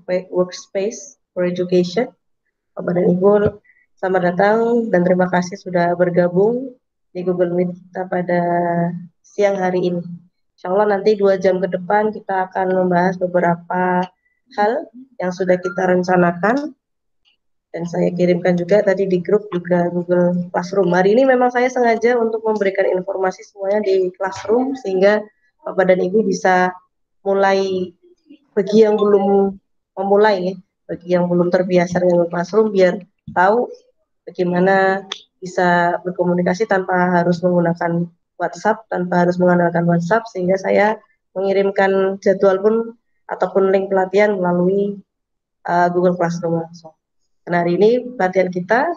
Workspace for Education. Bapak dan Ibu, selamat datang dan terima kasih sudah bergabung di Google Meet kita pada siang hari ini. Insya Allah nanti 2 jam ke depan kita akan membahas beberapa hal yang sudah kita rencanakan dan saya kirimkan juga tadi di grup juga Google Classroom. Hari ini memang saya sengaja untuk memberikan informasi semuanya di Classroom sehingga Bapak dan Ibu bisa mulai, bagi yang belum memulai ya, bagi yang belum terbiasa dengan Classroom biar tahu bagaimana bisa berkomunikasi tanpa harus menggunakan WhatsApp, tanpa harus mengandalkan WhatsApp, sehingga saya mengirimkan jadwal pun ataupun link pelatihan melalui Google Classroom langsung. Nah, hari ini pelatihan kita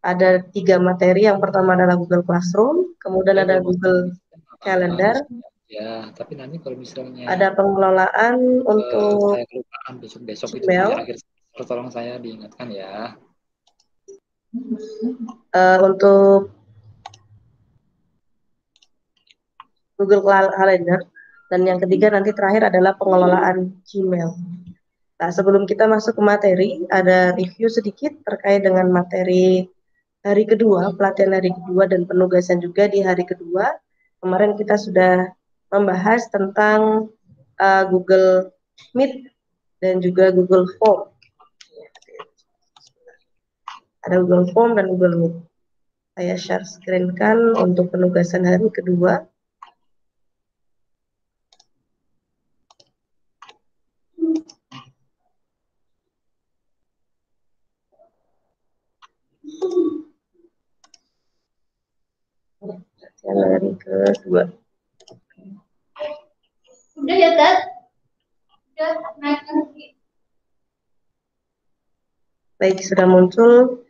ada 3 materi. Yang pertama adalah Google Classroom, kemudian ada Google Calendar, ya, tapi nanti kalau misalnya ada pengelolaan untuk saya kelupaan besok itu di Gmail, akhir semester, tolong saya diingatkan ya. untuk Google Calendar, dan yang ketiga nanti terakhir adalah pengelolaan Gmail. Nah, sebelum kita masuk ke materi, ada review sedikit terkait dengan materi hari kedua, pelatihan hari kedua dan penugasan juga di hari kedua. Kemarin kita sudah membahas tentang Google Meet dan juga Google Form. Ada Google Form dan Google Meet. Saya share screen kan untuk penugasan hari kedua. Hari kedua. Udah ya, Dad? Udah naik lagi. Baik, sudah muncul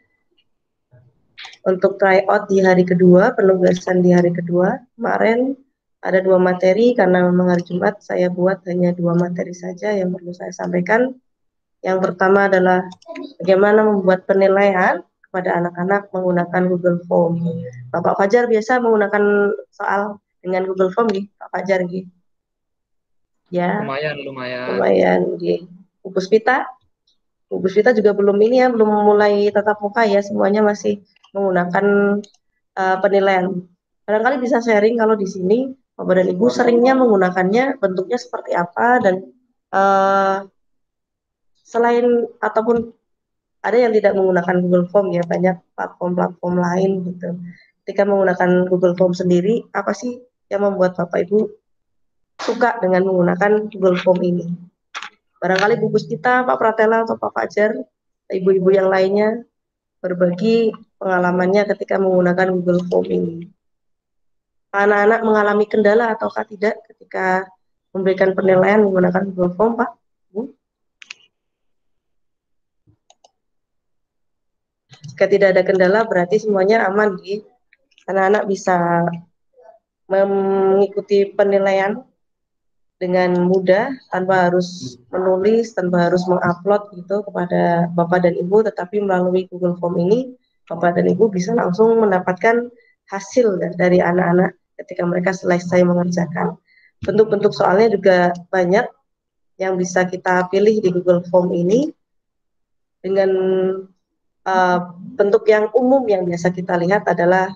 untuk tryout di hari kedua, penugasan di hari kedua. Kemarin ada 2 materi, karena memang hari Jumat saya buat hanya 2 materi saja yang perlu saya sampaikan. Yang pertama adalah bagaimana membuat penilaian kepada anak-anak menggunakan Google Form. Bapak Fajar biasa menggunakan soal dengan Google Form, Pak Fajar, gitu. Ya, lumayan. Bu Puspita juga belum ini ya, belum mulai tatap muka ya, semuanya masih menggunakan penilaian. Barangkali bisa sharing kalau di sini Bapak dan Ibu seringnya menggunakannya, bentuknya seperti apa, dan selain ataupun ada yang tidak menggunakan Google Form ya, banyak platform-platform lain gitu. Ketika menggunakan Google Form sendiri, apa sih yang membuat Bapak Ibu suka dengan menggunakan Google Form ini? Barangkali Bu Puspita, Pak Pratela, atau Pak Fajar, ibu-ibu yang lainnya berbagi pengalamannya ketika menggunakan Google Form ini. Anak-anak mengalami kendala ataukah tidak ketika memberikan penilaian menggunakan Google Form, Pak? Bu? Jika tidak ada kendala, berarti semuanya aman, gitu. Anak-anak bisa mengikuti penilaian dengan mudah tanpa harus menulis, tanpa harus mengupload gitu kepada Bapak dan Ibu, tetapi melalui Google Form ini Bapak dan Ibu bisa langsung mendapatkan hasil dari anak-anak ketika mereka selesai mengerjakan. Bentuk-bentuk soalnya juga banyak yang bisa kita pilih di Google Form ini, dengan bentuk yang umum yang biasa kita lihat adalah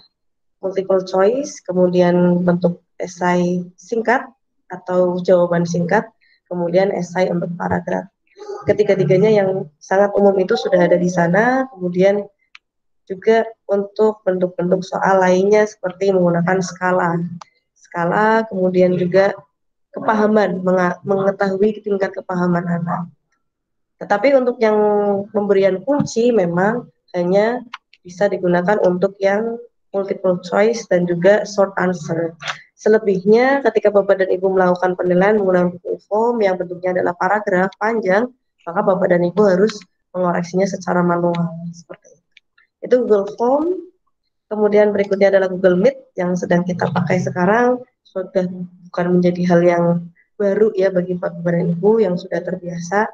multiple choice, kemudian bentuk esai singkat atau jawaban singkat, kemudian esai untuk paragraf. Ketiga-tiganya yang sangat umum itu sudah ada di sana. Kemudian juga untuk bentuk-bentuk soal lainnya seperti menggunakan skala, kemudian juga kepahaman, mengetahui tingkat kepahaman anak. Tetapi untuk yang pemberian kunci memang hanya bisa digunakan untuk yang multiple choice dan juga short answer. Selebihnya ketika Bapak dan Ibu melakukan penilaian menggunakan Google Form yang bentuknya adalah paragraf panjang, maka Bapak dan Ibu harus mengoreksinya secara manual seperti itu. Itu Google Form. Kemudian berikutnya adalah Google Meet yang sedang kita pakai sekarang. Sudah bukan menjadi hal yang baru ya bagi Bapak dan Ibu yang sudah terbiasa.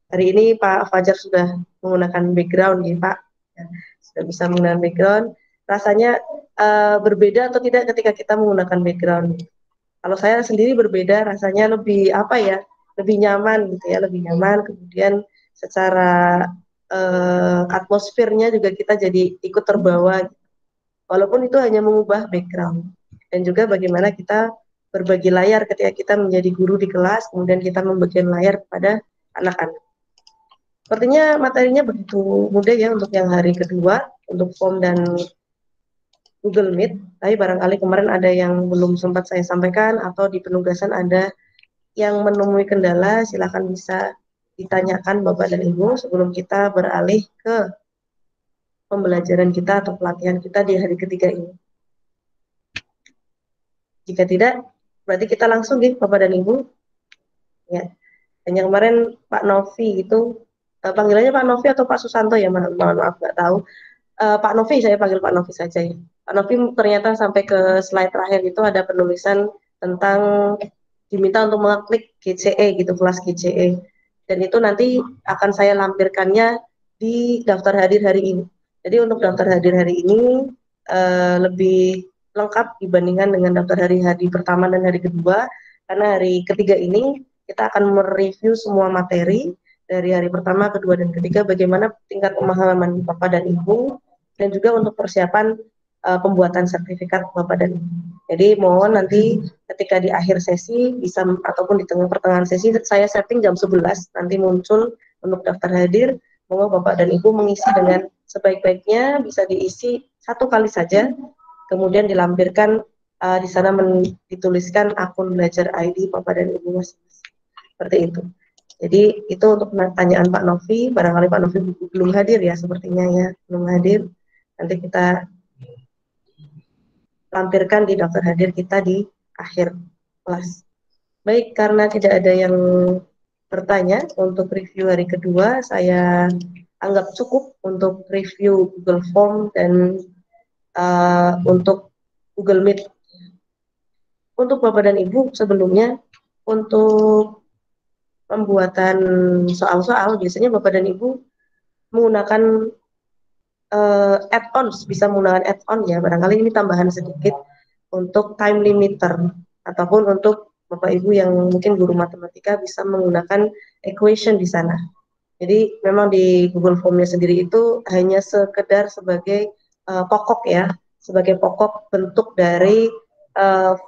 Hari ini Pak Fajar sudah menggunakan background ya Pak, ya, sudah bisa menggunakan background. Rasanya berbeda atau tidak ketika kita menggunakan background? Kalau saya sendiri berbeda, rasanya lebih apa ya, lebih nyaman gitu ya, lebih nyaman. Kemudian secara atmosfernya juga kita jadi ikut terbawa, walaupun itu hanya mengubah background. Dan juga bagaimana kita berbagi layar ketika kita menjadi guru di kelas, kemudian kita membagikan layar kepada anak-anak. Sepertinya materinya begitu mudah ya untuk yang hari kedua, untuk form dan Google Meet, tapi barangkali kemarin ada yang belum sempat saya sampaikan atau di penugasan ada yang menemui kendala, silakan bisa ditanyakan Bapak dan Ibu sebelum kita beralih ke pembelajaran kita atau pelatihan kita di hari ketiga ini. Jika tidak, berarti kita langsung nih Bapak dan Ibu. Ya, hanya kemarin Pak Novi itu panggilannya Pak Novi atau Pak Susanto ya, mohon maaf nggak tahu. Pak Novi, saya panggil Pak Novi saja ya. Pak Novi ternyata sampai ke slide terakhir itu ada penulisan tentang diminta untuk mengklik GCE gitu, kelas GCE. Dan itu nanti akan saya lampirkannya di daftar hadir hari ini. Jadi untuk daftar hadir hari ini lebih lengkap dibandingkan dengan daftar hari pertama dan hari kedua, karena hari ketiga ini kita akan mereview semua materi dari hari pertama, kedua, dan ketiga, bagaimana tingkat pemahaman Bapak dan Ibu, dan juga untuk persiapan pembuatan sertifikat Bapak dan Ibu. Jadi mohon nanti ketika di akhir sesi bisa ataupun di tengah pertengahan sesi saya setting jam 11 nanti muncul untuk daftar hadir. Mohon Bapak dan Ibu mengisi dengan sebaik-baiknya, bisa diisi satu kali saja, kemudian dilampirkan di sana dituliskan akun belajar ID Bapak dan Ibu masing-masing. Seperti itu. Jadi itu untuk pertanyaan Pak Novi, barangkali Pak Novi belum hadir ya, sepertinya ya, belum hadir. Nanti kita lampirkan di daftar hadir kita di akhir kelas. Baik, karena tidak ada yang bertanya untuk review hari kedua, saya anggap cukup untuk review Google Form dan untuk Google Meet. Untuk Bapak dan Ibu sebelumnya, untuk pembuatan soal-soal, biasanya Bapak dan Ibu menggunakan add-ons, bisa menggunakan add-on ya, barangkali ini tambahan sedikit untuk time limiter, ataupun untuk Bapak Ibu yang mungkin guru matematika bisa menggunakan equation di sana. Jadi memang di Google Form-nya sendiri itu hanya sekedar sebagai pokok ya, sebagai pokok bentuk dari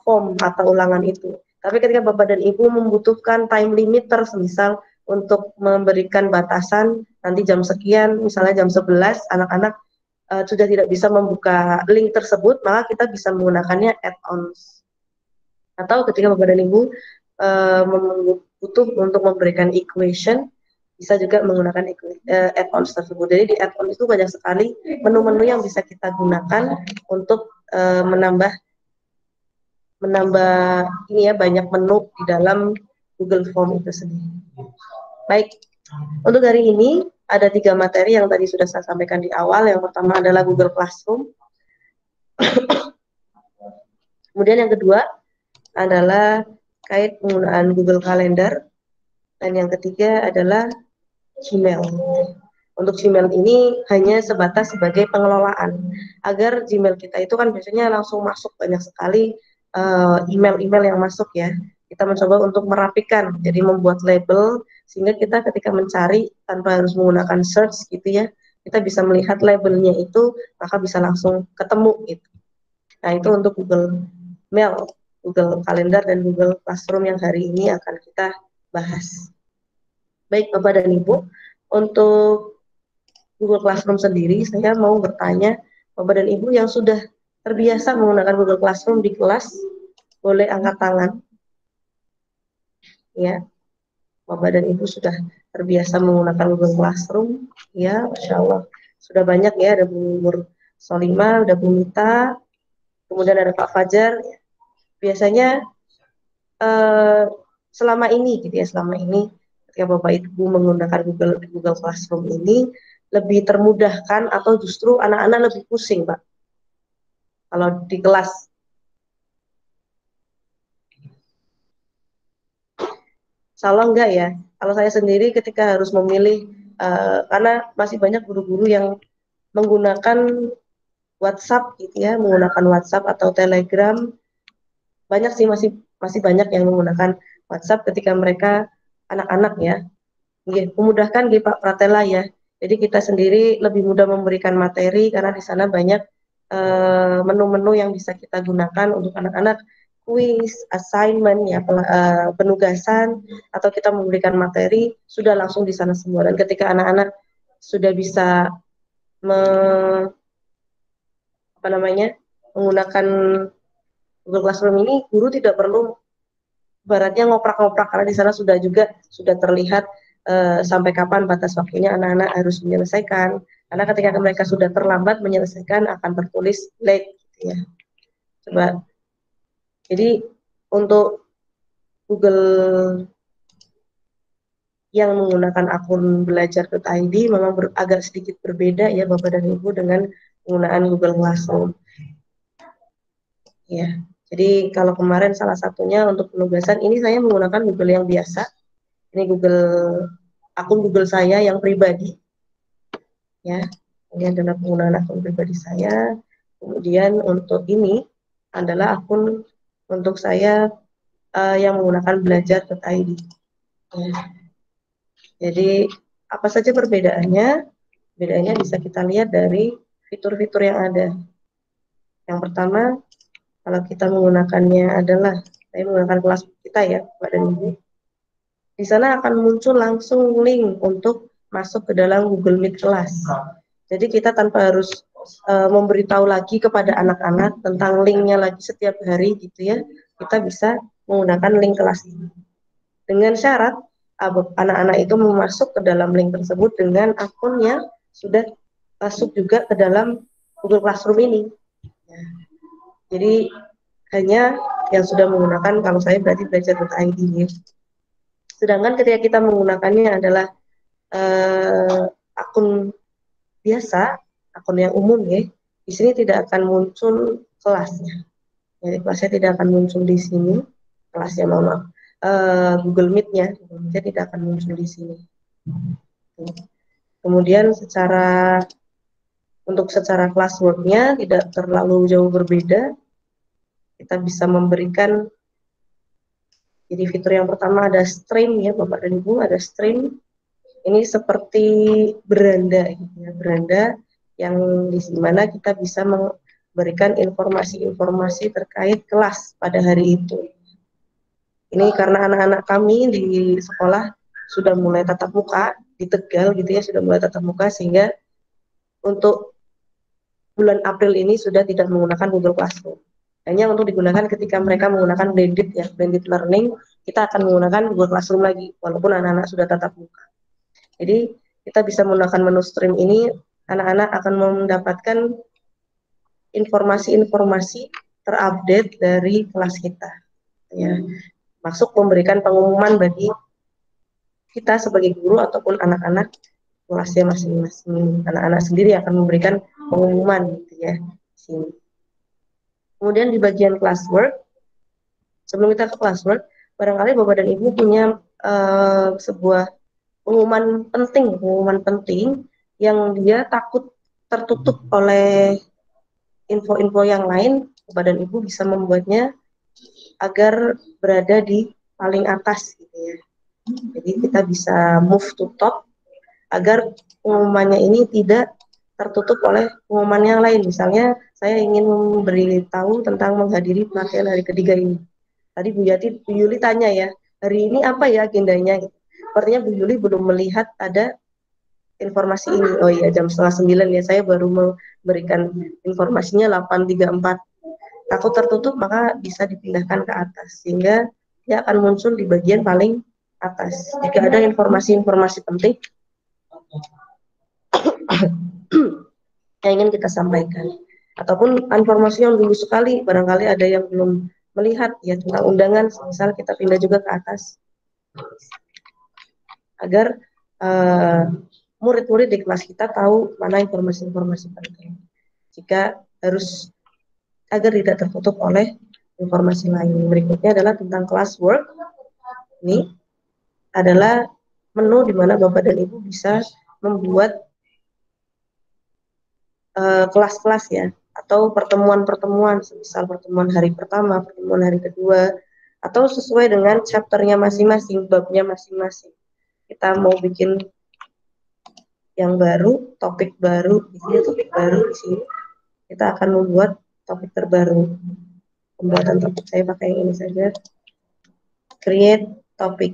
form atau ulangan itu. Tapi ketika Bapak dan Ibu membutuhkan time limiter, misal untuk memberikan batasan nanti jam sekian, misalnya jam 11, anak-anak sudah tidak bisa membuka link tersebut, maka kita bisa menggunakannya add-ons. Atau ketika Bapak dan Ibu butuh untuk memberikan equation, bisa juga menggunakan add-ons tersebut. Jadi di add-on itu banyak sekali menu-menu yang bisa kita gunakan untuk menambah ini ya, banyak menu di dalam Google Form itu sendiri. Baik, untuk hari ini ada 3 materi yang tadi sudah saya sampaikan di awal. Yang pertama adalah Google Classroom. Kemudian yang kedua adalah kait penggunaan Google Calendar. Dan yang ketiga adalah Gmail. Untuk Gmail ini hanya sebatas sebagai pengelolaan. Agar Gmail kita itu kan biasanya langsung masuk banyak sekali email-email yang masuk ya. Kita mencoba untuk merapikan, jadi membuat label sehingga kita ketika mencari tanpa harus menggunakan search gitu ya, kita bisa melihat labelnya itu, maka bisa langsung ketemu gitu. Nah itu untuk Google Mail, Google Calendar, dan Google Classroom yang hari ini akan kita bahas. Baik Bapak dan Ibu, untuk Google Classroom sendiri saya mau bertanya, Bapak dan Ibu yang sudah terbiasa menggunakan Google Classroom di kelas, boleh angkat tangan. Ya, Bapak dan Ibu sudah terbiasa menggunakan Google Classroom. Ya, Masya Allah. Sudah banyak ya, ada Bu Nur Solima, ada Bu Mita, kemudian ada Pak Fajar. Biasanya selama ini gitu ya, selama ini ketika Bapak Ibu menggunakan Google Classroom ini lebih termudahkan atau justru anak-anak lebih pusing, Pak? Kalau di kelas. Salah enggak ya? Kalau saya sendiri ketika harus memilih, karena masih banyak guru-guru yang menggunakan WhatsApp gitu ya, menggunakan WhatsApp atau Telegram. Banyak sih, masih banyak yang menggunakan WhatsApp ketika mereka anak-anak ya. Memudahkan di Pak Pratela ya. Jadi kita sendiri lebih mudah memberikan materi karena di sana banyak menu-menu yang bisa kita gunakan untuk anak-anak, kuis, assignment ya, penugasan, atau kita memberikan materi sudah langsung di sana semua. Dan ketika anak-anak sudah bisa menggunakan Google Classroom ini, guru tidak perlu baratnya ngoprak-ngoprak karena di sana sudah terlihat sampai kapan batas waktunya anak-anak harus menyelesaikan. Karena ketika mereka sudah terlambat menyelesaikan akan tertulis late gitu ya. Coba. Jadi untuk Google yang menggunakan akun belajar.id memang agak sedikit berbeda ya Bapak dan Ibu dengan penggunaan Google Classroom. Ya. Jadi kalau kemarin salah satunya untuk penugasan ini saya menggunakan Google yang biasa. Ini akun Google saya yang pribadi. Ya. Ini adalah penggunaan akun pribadi saya. Kemudian untuk ini adalah akun untuk saya yang menggunakan belajar.id. Ya. Jadi apa saja perbedaannya? Bedanya bisa kita lihat dari fitur-fitur yang ada. Yang pertama, kalau kita menggunakannya adalah saya menggunakan kelas kita ya, Bapak dan Ibu. Di sana akan muncul langsung link untuk masuk ke dalam Google Meet kelas. Jadi kita tanpa harus memberitahu lagi kepada anak-anak tentang linknya lagi setiap hari gitu ya. Kita bisa menggunakan link kelas ini. Dengan syarat anak-anak itu masuk ke dalam link tersebut dengan akun yang sudah masuk juga ke dalam Google Classroom ini. Jadi hanya yang sudah menggunakan, kalau saya berarti belajar.id ya. Sedangkan ketika kita menggunakannya adalah akun biasa, akun yang umum ya, di sini tidak akan muncul kelasnya. Jadi kelasnya tidak akan muncul di sini, kelasnya maaf, Google Meet-nya tidak akan muncul di sini. Kemudian untuk secara classwork-nya tidak terlalu jauh berbeda. Kita bisa memberikan, jadi fitur yang pertama ada stream ya Bapak dan Ibu, ada stream. Ini seperti beranda, gitu ya, beranda yang di mana kita bisa memberikan informasi-informasi terkait kelas pada hari itu. Ini karena anak-anak kami di sekolah sudah mulai tatap muka di Tegal gitu ya, sudah mulai tatap muka sehingga untuk bulan April ini sudah tidak menggunakan Google Classroom. Hanya untuk digunakan ketika mereka menggunakan blended learning, kita akan menggunakan Google Classroom lagi, walaupun anak-anak sudah tatap muka. Jadi kita bisa menggunakan menu stream ini, anak-anak akan mendapatkan informasi-informasi terupdate dari kelas kita. Ya, masuk memberikan pengumuman bagi kita sebagai guru ataupun anak-anak kelasnya masing-masing. Anak-anak sendiri akan memberikan pengumuman gitu ya. Sini. Kemudian di bagian classwork, sebelum kita ke classwork, barangkali Bapak dan Ibu punya sebuah pengumuman penting yang dia takut tertutup oleh info-info yang lain. Bapak dan Ibu bisa membuatnya agar berada di paling atas gitu ya. Jadi kita bisa move to top agar pengumumannya ini tidak tertutup oleh pengumuman yang lain. Misalnya saya ingin memberitahu tentang menghadiri pelatihan hari ketiga ini. Tadi Bu Yuli tanya ya, hari ini apa ya agendanya? Sepertinya Bu Yuli belum melihat ada informasi ini. Oh iya, jam 8:30 ya, saya baru memberikan informasinya 8:34. Takut tertutup maka bisa dipindahkan ke atas sehingga dia akan muncul di bagian paling atas. Jika ada informasi-informasi penting yang ingin kita sampaikan ataupun informasi yang dulu sekali barangkali ada yang belum melihat ya tentang undangan, misal kita pindah juga ke atas agar murid-murid di kelas kita tahu mana informasi-informasi penting agar tidak tertutup oleh informasi lain. Berikutnya adalah tentang classwork. Ini adalah menu di mana Bapak dan Ibu bisa membuat kelas-kelas ya, atau pertemuan-pertemuan, misal pertemuan hari pertama, pertemuan hari kedua, atau sesuai dengan chapternya masing-masing, babnya masing-masing. Kita mau bikin yang baru, topik baru, isinya topik baru di sini. Kita akan membuat topik terbaru. Pembuatan topik saya pakai yang ini saja. Create topik.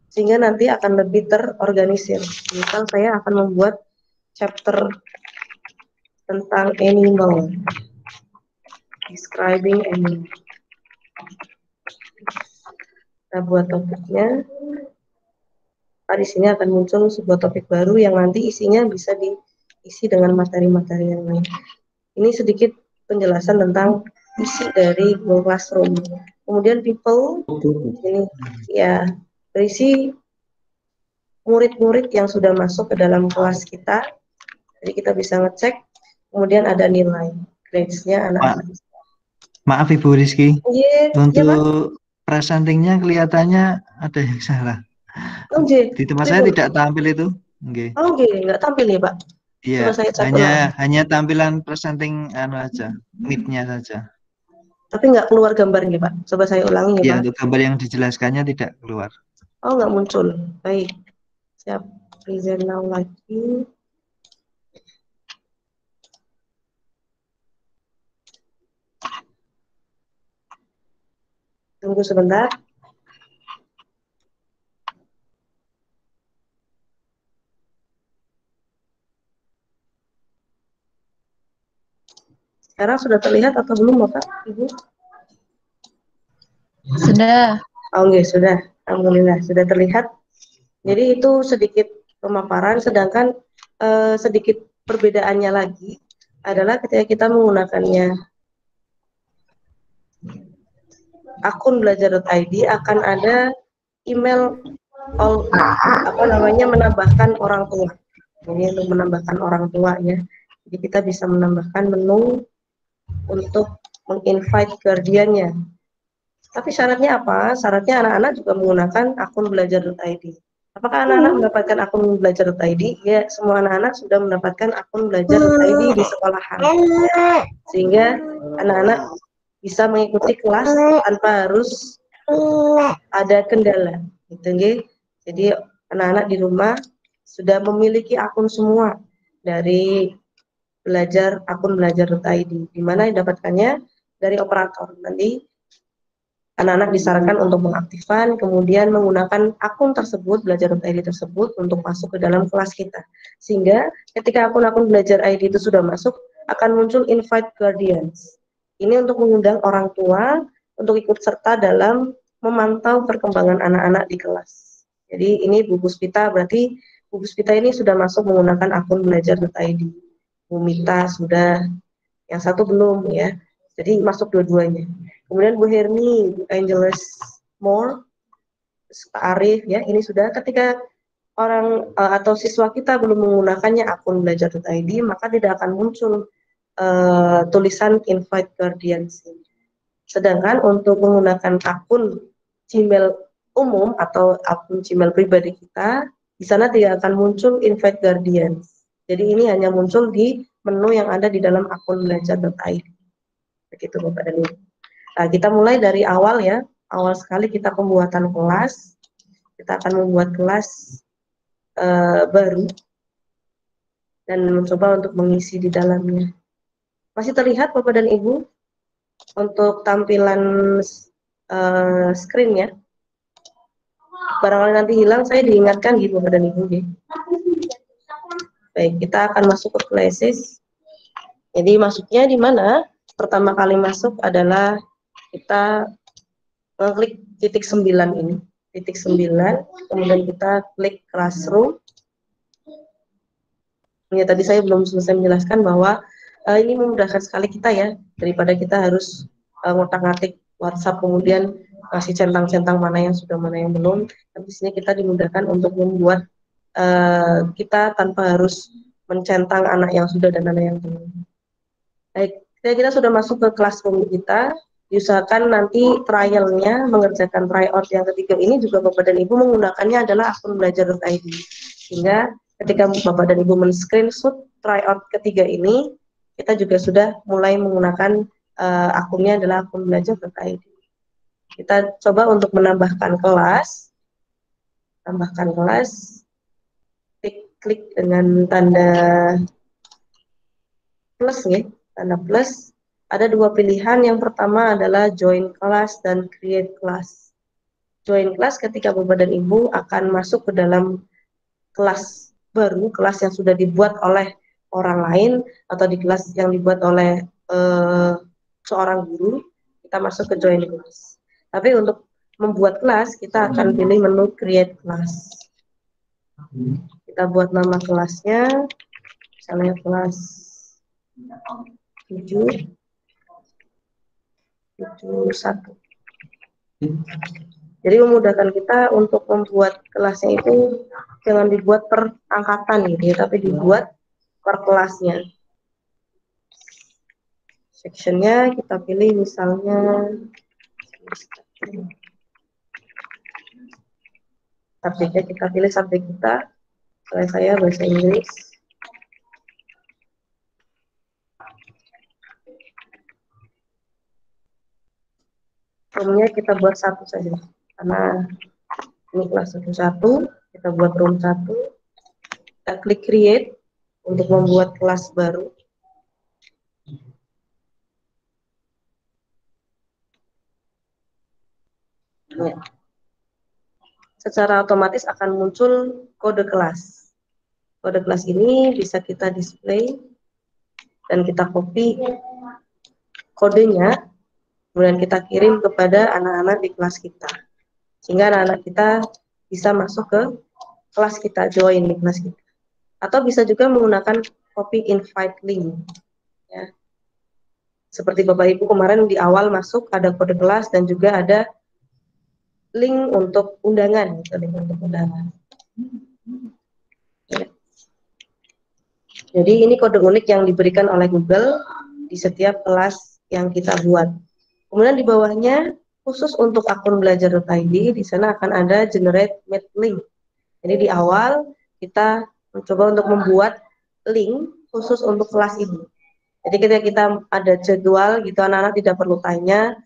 Sehingga nanti akan lebih terorganisir. Misal saya akan membuat chapter tentang animal. Describing animal. Kita buat topiknya. Nah, di sini akan muncul sebuah topik baru yang nanti isinya bisa diisi dengan materi-materi yang lain. Ini sedikit penjelasan tentang isi dari Google Classroom. Kemudian people, ini ya berisi murid-murid yang sudah masuk ke dalam kelas kita. Jadi kita bisa ngecek. Kemudian ada nilai grades-nya anak-anak. Maaf Ibu Rizky, Iya, untuk presentingnya kelihatannya ada yang salah. Di tempat saya tidak tampil itu. Nggak tampil ya Pak? Iya, hanya tampilan presenting aja, meet-nya saja. Tapi nggak keluar gambarnya Pak. Coba saya ulangi ya Pak. Iya, untuk gambar yang dijelaskannya tidak keluar. Oh, nggak muncul. Baik, siap. Present now lagi. Tunggu sebentar. Sekarang sudah terlihat atau belum Bapak, Ibu? Sudah. Oh, okay, sudah. Alhamdulillah, sudah terlihat. Jadi itu sedikit pemaparan, sedangkan sedikit perbedaannya lagi adalah ketika kita menggunakannya akun belajar.id akan ada email menambahkan orang tua. Ini untuk menambahkan orang tua ya. Jadi kita bisa menambahkan menu untuk menginvite guardiannya. Tapi syaratnya apa? Syaratnya anak-anak juga menggunakan akun belajar.id. Apakah anak-anak mendapatkan akun belajar.id? Ya, semua anak-anak sudah mendapatkan akun belajar.id di sekolahan. Sehingga anak-anak bisa mengikuti kelas tanpa harus ada kendala. Gitu, jadi anak-anak di rumah sudah memiliki akun semua dari akun belajar.id. Di mana didapatkannya dari operator. Nanti anak-anak disarankan untuk mengaktifkan, kemudian menggunakan akun tersebut, belajar.id tersebut untuk masuk ke dalam kelas kita. Sehingga ketika akun-akun belajar ID itu sudah masuk, akan muncul invite guardians. Ini untuk mengundang orang tua untuk ikut serta dalam memantau perkembangan anak-anak di kelas. Jadi ini Bu Puspita, berarti Bu Puspita ini sudah masuk menggunakan akun belajar.id. Bu Mita sudah, yang satu belum ya. Jadi masuk dua-duanya. Kemudian Bu Herni, Bu Angeles Moore, Pak Arif ya, ini sudah ketika orang atau siswa kita belum menggunakannya akun belajar.id, maka tidak akan muncul tulisan invite guardians. Sedangkan untuk menggunakan akun Gmail umum atau akun Gmail pribadi kita, di sana tidak akan muncul invite guardians. Jadi ini hanya muncul di menu yang ada di dalam akun belajar.id. Begitu Bapak dan Ibu. Nah, kita mulai dari awal ya. Awal sekali kita pembuatan kelas. Kita akan membuat kelas baru dan mencoba untuk mengisi di dalamnya. Masih terlihat Bapak dan Ibu untuk tampilan screen ya. Barangkali nanti hilang, saya diingatkan gitu Bapak dan Ibu. Baik, kita akan masuk ke classes. Jadi masuknya di mana? Pertama kali masuk adalah kita klik titik 9 ini. Titik 9, kemudian kita klik classroom. Ya, tadi saya belum selesai menjelaskan bahwa ini memudahkan sekali kita ya, daripada kita harus ngotak-ngatik WhatsApp kemudian kasih centang-centang mana yang sudah, mana yang belum. Tapi di sini kita dimudahkan untuk membuat kita tanpa harus mencentang anak yang sudah dan anak yang belum. Baik, kita sudah masuk ke classroom kita. Diusahakan nanti trialnya, mengerjakan tryout yang ketiga ini juga Bapak dan Ibu menggunakannya adalah akun belajar.id. Sehingga ketika Bapak dan Ibu men-screenshot tryout ketiga ini, kita juga sudah mulai menggunakan akunnya adalah akun belajar.id. Kita coba untuk menambahkan kelas. Tambahkan kelas. Klik dengan tanda plus ya, tanda plus. Ada dua pilihan. Yang pertama adalah join class dan create class. Join class ketika Bapak dan Ibu akan masuk ke dalam kelas baru, kelas yang sudah dibuat oleh orang lain atau di kelas yang dibuat oleh seorang guru, kita masuk ke join class. Tapi untuk membuat kelas, kita akan pilih menu create class. Kita buat nama kelasnya, misalnya kelas 7 1. Jadi memudahkan kita untuk membuat kelasnya itu jangan dibuat per angkatan gitu ya, tapi dibuat per kelasnya. Sectionnya kita pilih misalnya subjeknya kita pilih subjek kita. Saya bahasa Inggris. Roomnya kita buat 1 saja, karena ini kelas 1, kita buat room 1. Kita klik create untuk membuat kelas baru. Ya. Secara otomatis akan muncul kode kelas. Kode kelas ini bisa kita display dan kita copy kodenya, kemudian kita kirim kepada anak-anak di kelas kita, sehingga anak-anak kita bisa masuk ke kelas kita, join di kelas kita. Atau bisa juga menggunakan copy invite link ya. Seperti Bapak Ibu kemarin di awal masuk ada kode kelas dan juga ada link untuk undangan, ya. Jadi ini kode unik yang diberikan oleh Google di setiap kelas yang kita buat. Kemudian di bawahnya khusus untuk akun belajar.id, di sana akan ada generate meet link. Jadi di awal kita mencoba untuk membuat link khusus untuk kelas ini. Jadi ketika kita ada jadwal gitu, anak-anak tidak perlu tanya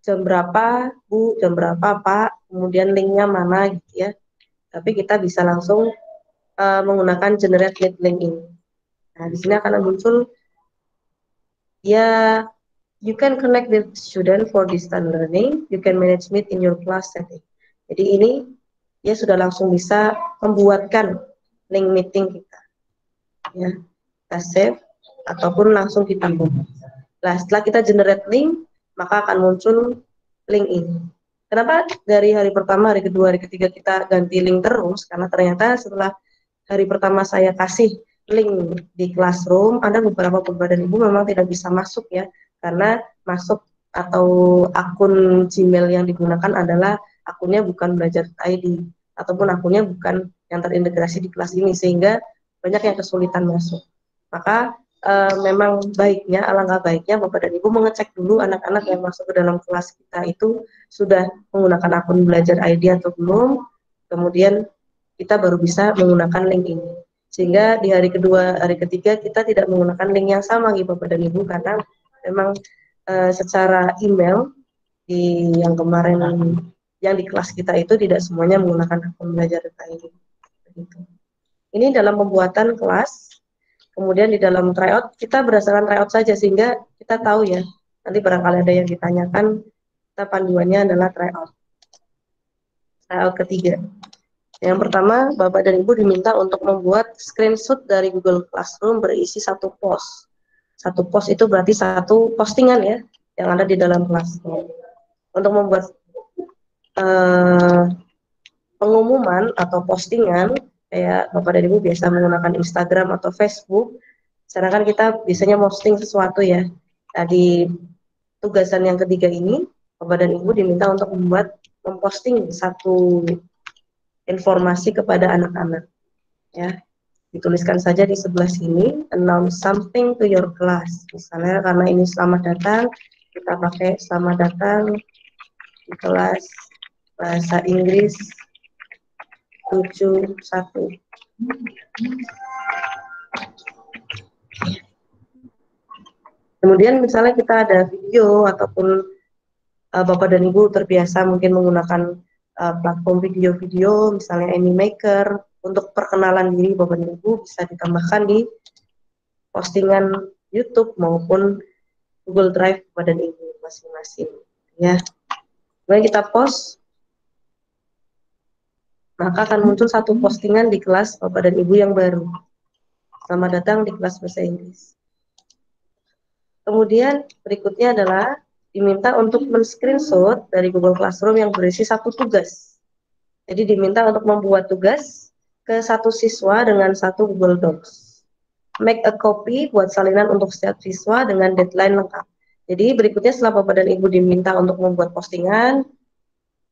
jam berapa Bu, jam berapa Pak, kemudian linknya mana gitu ya. Tapi kita bisa langsung menggunakan generate meet link ini. Nah, di sini akan muncul ya, you can connect with student for distance learning, you can manage meet in your class setting. Jadi ini dia sudah langsung bisa membuatkan link meeting kita. Ya, kita save ataupun langsung kita buka. Nah, setelah kita generate link, maka akan muncul link ini. Kenapa dari hari pertama, hari kedua, hari ketiga kita ganti link terus? Karena ternyata setelah hari pertama saya kasih link di Classroom, ada beberapa Bapak dan Ibu memang tidak bisa masuk ya, karena masuk atau akun Gmail yang digunakan adalah akunnya bukan belajar.id ataupun akunnya bukan yang terintegrasi di kelas ini, sehingga banyak yang kesulitan masuk. Maka memang baiknya, alangkah baiknya Bapak dan Ibu mengecek dulu anak-anak yang masuk ke dalam kelas kita itu sudah menggunakan akun belajar.id atau belum, kemudian kita baru bisa menggunakan link ini. Sehingga di hari kedua, hari ketiga kita tidak menggunakan link yang sama gitu Bapak dan Ibu, karena memang secara email di yang kemarin yang di kelas kita itu tidak semuanya menggunakan akun belajar.id. Ini dalam pembuatan kelas. Kemudian di dalam tryout kita berdasarkan tryout saja, sehingga kita tahu ya, nanti barangkali ada yang ditanyakan, kita panduannya adalah tryout. Tryout ketiga. Yang pertama, Bapak dan Ibu diminta untuk membuat screenshot dari Google Classroom berisi 1 post. 1 post itu berarti 1 postingan ya, yang ada di dalam Classroom. Untuk membuat pengumuman atau postingan, kayak Bapak dan Ibu biasa menggunakan Instagram atau Facebook, sedangkan kita biasanya posting sesuatu ya. Nah, di tugasan yang ketiga ini, Bapak dan Ibu diminta untuk memposting 1 informasi kepada anak-anak. Ya, dituliskan saja di sebelah sini, announce something to your class. Misalnya karena ini selamat datang, kita pakai selamat datang di kelas bahasa Inggris 71. Kemudian misalnya kita ada video ataupun Bapak dan Ibu terbiasa mungkin menggunakan platform video-video, misalnya Animaker, untuk perkenalan diri Bapak dan Ibu bisa ditambahkan di postingan YouTube maupun Google Drive Bapak dan Ibu masing-masing. Ya, kemudian kita post, maka akan muncul satu postingan di kelas Bapak dan Ibu yang baru. Selamat datang di kelas bahasa Inggris. Kemudian berikutnya adalah diminta untuk men-screenshot dari Google Classroom yang berisi satu tugas. Jadi diminta untuk membuat tugas ke satu siswa dengan satu Google Docs. Make a copy, buat salinan untuk setiap siswa dengan deadline lengkap. Jadi berikutnya setelah Bapak dan Ibu diminta untuk membuat postingan,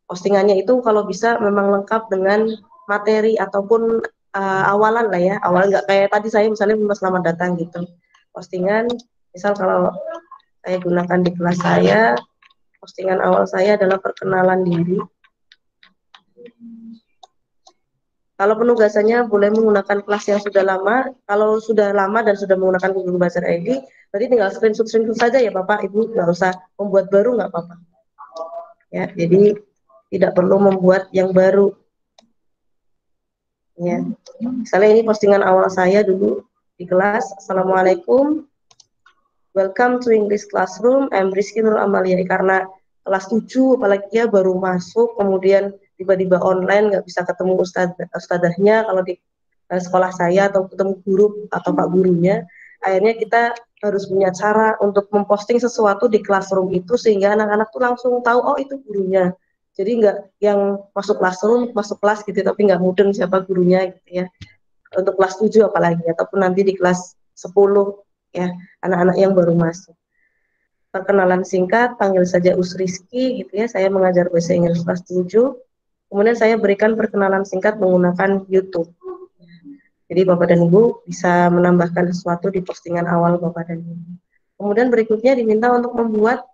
postingannya itu kalau bisa memang lengkap dengan materi ataupun awalan lah ya, awal nggak kayak tadi saya misalnya selamat datang gitu. Postingan, misal kalau saya gunakan di kelas saya, postingan awal saya adalah perkenalan diri. Kalau penugasannya boleh menggunakan kelas yang sudah lama, kalau sudah lama dan sudah menggunakan Google Buzzer ID, berarti tinggal screenshot saja ya Bapak, Ibu, nggak usah membuat baru nggak apa-apa. Ya, jadi tidak perlu membuat yang baru. Ya, misalnya ini postingan awal saya dulu di kelas. Assalamualaikum, welcome to English Classroom. I'm Rizky Nur Amalia. Karena kelas 7, apalagi dia baru masuk, kemudian tiba-tiba online, nggak bisa ketemu ustadzahnya kalau di sekolah saya atau ketemu guru atau pak gurunya. Akhirnya kita harus punya cara untuk memposting sesuatu di classroom itu sehingga anak-anak tuh langsung tahu, oh itu gurunya. Jadi nggak yang masuk classroom, masuk kelas gitu, tapi nggak mudeng siapa gurunya gitu ya. Untuk kelas 7 apalagi, ataupun nanti di kelas 10 ya, anak-anak yang baru masuk. Perkenalan singkat, panggil saja Us Rizky gitu ya, saya mengajar bahasa Inggris kelas 7. Kemudian saya berikan perkenalan singkat menggunakan YouTube. Jadi Bapak dan Ibu bisa menambahkan sesuatu di postingan awal Bapak dan Ibu. Kemudian berikutnya diminta untuk membuat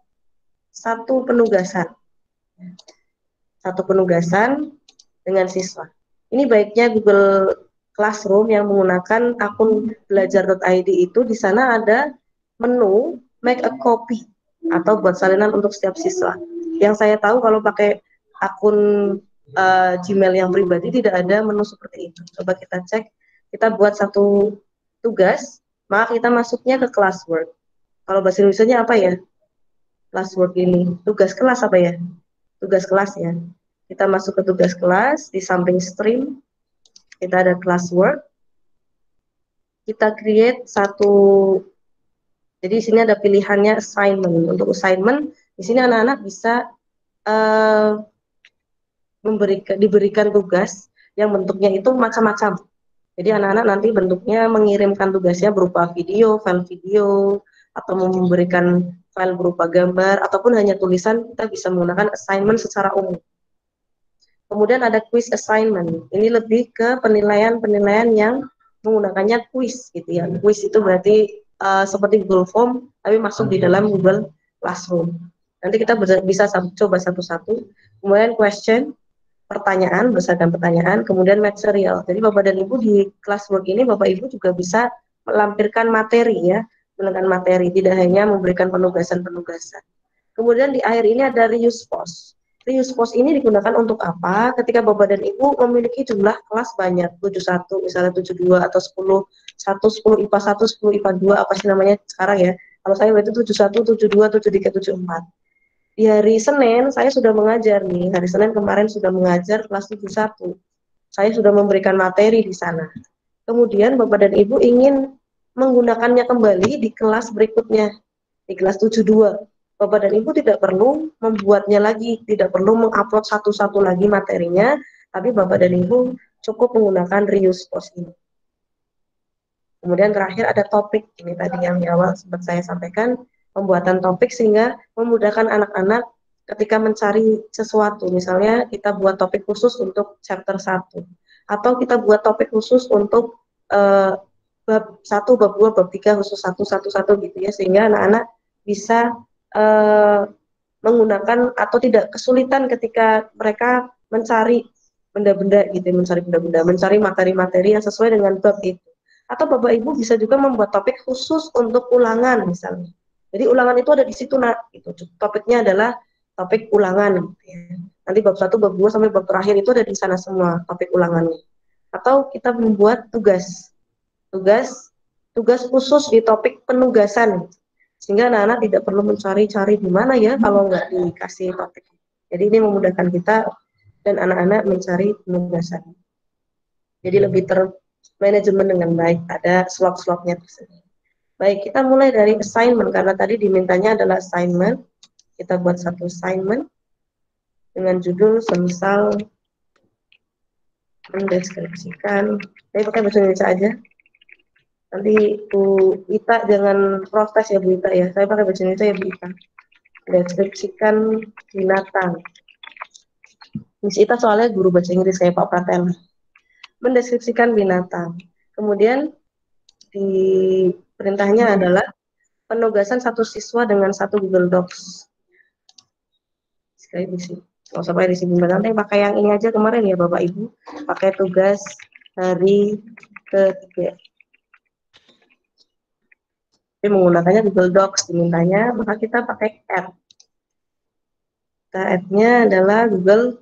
satu penugasan. Satu penugasan dengan siswa. Ini baiknya Google Classroom yang menggunakan akun belajar.id itu, di sana ada menu make a copy atau buat salinan untuk setiap siswa. Yang saya tahu kalau pakai akun Gmail yang pribadi tidak ada menu seperti itu. Coba kita cek, kita buat satu tugas, maka kita masuknya ke classwork. Kalau bahasa Indonesia-nya apa ya? Classwork ini, tugas kelas apa ya? Tugas kelas ya. Kita masuk ke tugas kelas, di samping stream, kita ada classwork. Kita create satu, jadi di sini ada pilihannya assignment. Untuk assignment, di sini anak-anak bisa diberikan tugas yang bentuknya itu macam-macam. Jadi anak-anak nanti bentuknya mengirimkan tugasnya berupa video, file video, atau memberikan file berupa gambar, ataupun hanya tulisan. Kita bisa menggunakan assignment secara umum. Kemudian ada quiz assignment. Ini lebih ke penilaian-penilaian yang menggunakannya quiz gitu ya. Quiz itu berarti seperti Google Form, tapi masuk di dalam Google Classroom. Nanti kita bisa coba satu-satu. Kemudian question, pertanyaan, berdasarkan pertanyaan, kemudian material. Jadi Bapak dan Ibu di classwork ini, Bapak Ibu juga bisa melampirkan materi ya, menggunakan materi, tidak hanya memberikan penugasan-penugasan. Kemudian di akhir ini ada reuse post. Reuse post ini digunakan untuk apa? Ketika Bapak dan Ibu memiliki jumlah kelas banyak, 71, misalnya 72 atau 10, 10 IPA 1, 10 IPA 2, apa sih namanya sekarang ya. Kalau saya itu 71, 72, 73, 74. Di hari Senin saya sudah mengajar nih, hari Senin kemarin sudah mengajar kelas 71. Saya sudah memberikan materi di sana. Kemudian Bapak dan Ibu ingin menggunakannya kembali di kelas berikutnya, di kelas 72. Bapak dan Ibu tidak perlu membuatnya lagi, tidak perlu mengupload satu-satu lagi materinya, tapi Bapak dan Ibu cukup menggunakan reuse post ini. Kemudian terakhir ada topik, ini tadi yang di awal sempat saya sampaikan, pembuatan topik sehingga memudahkan anak-anak ketika mencari sesuatu. Misalnya kita buat topik khusus untuk chapter 1, atau kita buat topik khusus untuk bab 1, bab 2, bab 3, khusus 1, 1, 1 gitu ya, sehingga anak-anak bisa menggunakan atau tidak kesulitan ketika mereka mencari benda-benda gitu, mencari materi-materi yang sesuai dengan bab itu. Atau Bapak Ibu bisa juga membuat topik khusus untuk ulangan misalnya. Jadi ulangan itu ada di situ nak, gitu. Topiknya adalah topik ulangan. Ya. Nanti bab 1, bab 2 sampai bab terakhir itu ada di sana semua topik ulangannya. Atau kita membuat tugas khusus di topik penugasan, sehingga anak-anak tidak perlu mencari-cari di mana ya kalau nggak dikasih topik. Jadi ini memudahkan kita dan anak-anak mencari penugasan. Jadi lebih termanajemen dengan baik, ada slot-slotnya tersebut. Baik, kita mulai dari assignment, karena tadi dimintanya adalah assignment. Kita buat satu assignment dengan judul semisal mendeskripsikan, saya pakai bahasa Indonesia aja. Nanti Bu Ita jangan protes ya Bu Ita ya, saya pakai bahasa Indonesia ya Bu Ita. Deskripsikan binatang. Miss Ita soalnya guru bahasa Inggris kayak Pak Pratel. Mendeskripsikan binatang. Kemudian di perintahnya adalah penugasan satu siswa dengan satu Google Docs. Sekali di sini. Nggak usah pakai di sini. Nanti pakai yang ini aja kemarin ya Bapak Ibu. Pakai tugas hari ketiga. Tapi menggunakannya Google Docs dimintanya, maka kita pakai app. App-nya adalah Google.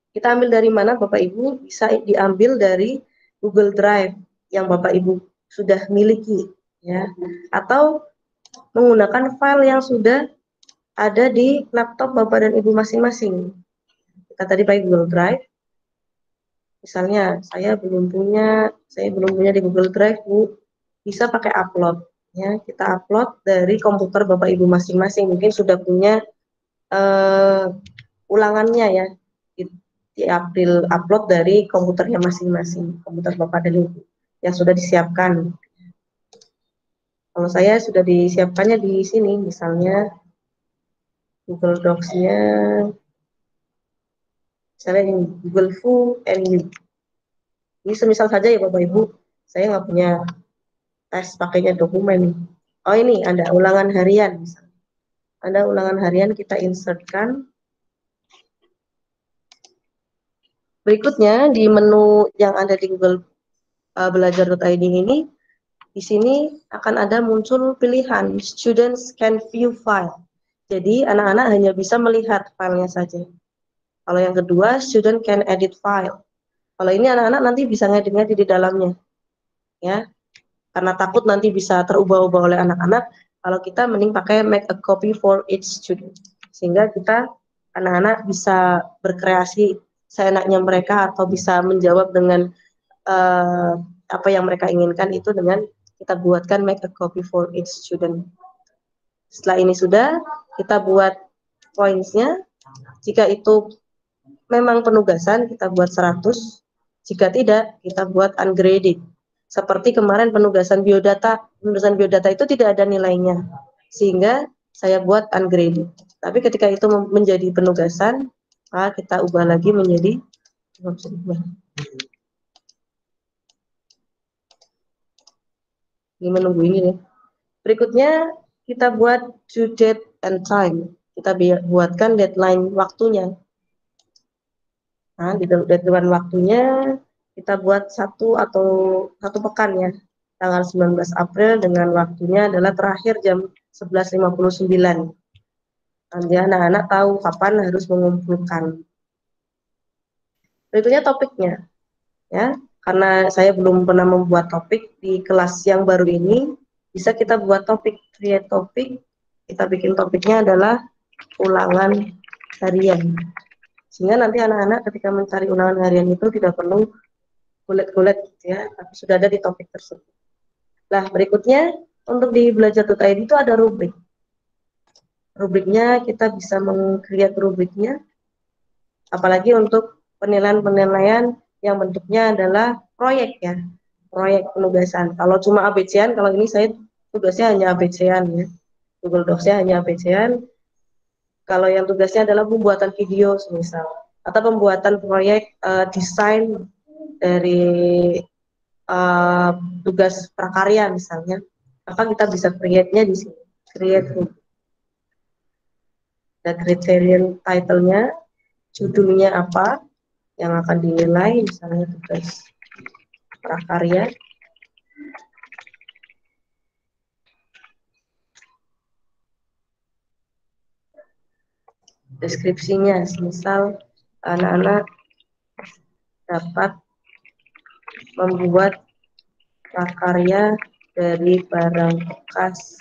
Kita ambil dari mana Bapak Ibu? Bisa diambil dari Google Drive yang Bapak Ibu sudah miliki, ya. Atau menggunakan file yang sudah ada di laptop Bapak dan Ibu masing-masing. Kita tadi pakai Google Drive. Misalnya saya belum punya di Google Drive, Bu. Bisa pakai upload, ya. Kita upload dari komputer Bapak Ibu masing-masing. Mungkin sudah punya ulangannya ya. Diambil upload dari komputernya masing-masing, komputer Bapak dan Ibu yang sudah disiapkan. Kalau saya sudah disiapkannya di sini, misalnya Google Docs-nya, misalnya ini Google Full and ini semisal saja ya Bapak Ibu, saya nggak punya tes, pakainya dokumen. Oh ini ada ulangan harian, misalnya. Ada ulangan harian, kita insertkan. Berikutnya di menu yang ada di Google belajar.id ini, di sini akan ada muncul pilihan students can view file. Jadi anak-anak hanya bisa melihat filenya saja. Kalau yang kedua student can edit file. Kalau ini anak-anak nanti bisa ngedit-ngedit di dalamnya, ya. Karena takut nanti bisa terubah-ubah oleh anak-anak, kalau kita mending pakai make a copy for each student. Sehingga kita anak-anak bisa berkreasi seenaknya mereka atau bisa menjawab dengan apa yang mereka inginkan itu dengan kita buatkan make a copy for each student. Setelah ini sudah, kita buat points-nya. Jika itu memang penugasan, kita buat 100. Jika tidak, kita buat ungraded. Seperti kemarin penugasan biodata itu tidak ada nilainya. Sehingga saya buat ungraded. Tapi ketika itu menjadi penugasan, kita ubah lagi menjadi ini menunggu ini nih. Berikutnya kita buat due date and time. Kita buatkan deadline waktunya. Nah, di deadline waktunya kita buat satu pekan ya. Tanggal 19 April dengan waktunya adalah terakhir jam 11.59. Nanti anak-anak tahu kapan harus mengumpulkan. Berikutnya topiknya. Ya, karena saya belum pernah membuat topik di kelas yang baru ini, bisa kita buat topik, create topik. Kita bikin topiknya adalah ulangan harian. Sehingga nanti anak-anak ketika mencari ulangan harian itu tidak perlu kulet-kulet ya, tapi sudah ada di topik tersebut. Nah, berikutnya untuk di belajar.id itu ada rubrik. Rubriknya kita bisa meng-create rubriknya, apalagi untuk penilaian-penilaian yang bentuknya adalah proyek ya, proyek penugasan. Kalau cuma ABC-an, kalau ini saya tugasnya hanya ABC-an ya, Google Docs-nya hanya ABC-an. Kalau yang tugasnya adalah pembuatan video misal, atau pembuatan proyek desain dari tugas prakarya misalnya, maka kita bisa create-nya di sini, create. Dan criterion title-nya, judulnya apa yang akan dinilai, misalnya tugas prakarya. deskripsinya, misal anak-anak dapat membuat prakarya dari barang bekas,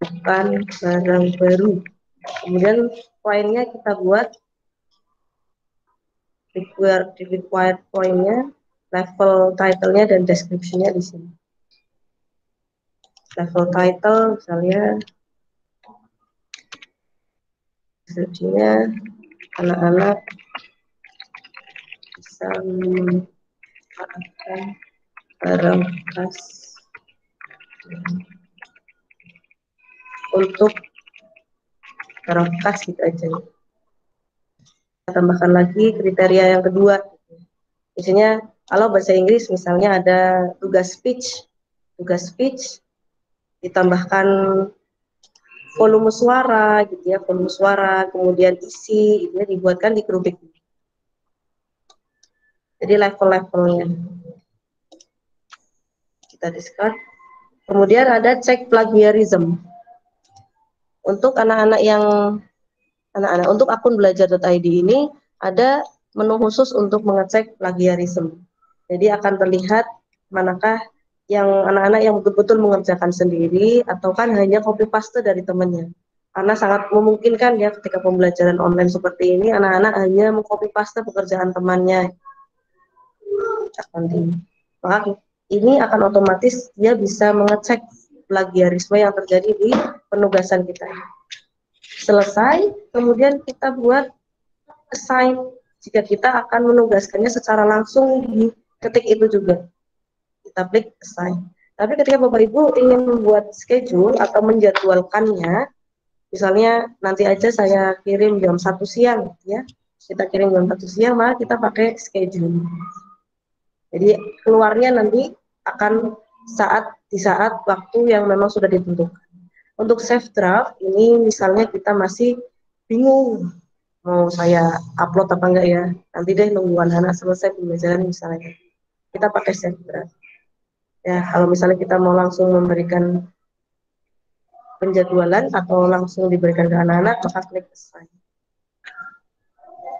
bukan barang baru. Kemudian poinnya kita buat required poinnya, level title-nya dan deskripsinya di sini. Level title misalnya deskripsinya anak-anak bisa memanfaatkan barang bekas untuk barang bekas gitu aja. Kita tambahkan lagi kriteria yang kedua. Misalnya kalau bahasa Inggris misalnya ada tugas speech ditambahkan volume suara gitu ya, volume suara, kemudian isi gitu ya, dibuatkan di kerubik. Jadi level-levelnya kita discard. Kemudian ada cek plagiarism. Untuk untuk akun belajar.id ini ada menu khusus untuk mengecek plagiarism. Jadi akan terlihat manakah yang anak-anak yang betul-betul mengerjakan sendiri atau kan hanya copy paste dari temannya. Karena sangat memungkinkan ya ketika pembelajaran online seperti ini anak-anak hanya mengcopy paste pekerjaan temannya. Maka ini akan otomatis dia bisa mengecek plagiarisme yang terjadi di penugasan kita. Selesai, kemudian kita buat assign jika kita akan menugaskannya secara langsung di ketik itu juga. Kita klik assign. Tapi ketika Bapak Ibu ingin membuat schedule atau menjadwalkannya, misalnya nanti aja saya kirim jam 1 siang ya. Kita kirim jam 1 siang, maka kita pakai schedule. Jadi keluarnya nanti akan di saat waktu yang memang sudah ditentukan. Untuk save draft ini misalnya kita masih bingung mau saya upload apa enggak ya, nanti deh nunggu anak-anak selesai pembelajaran misalnya, kita pakai save draft. Ya kalau misalnya kita mau langsung memberikan penjadwalan atau langsung diberikan ke anak-anak, maka klik assign.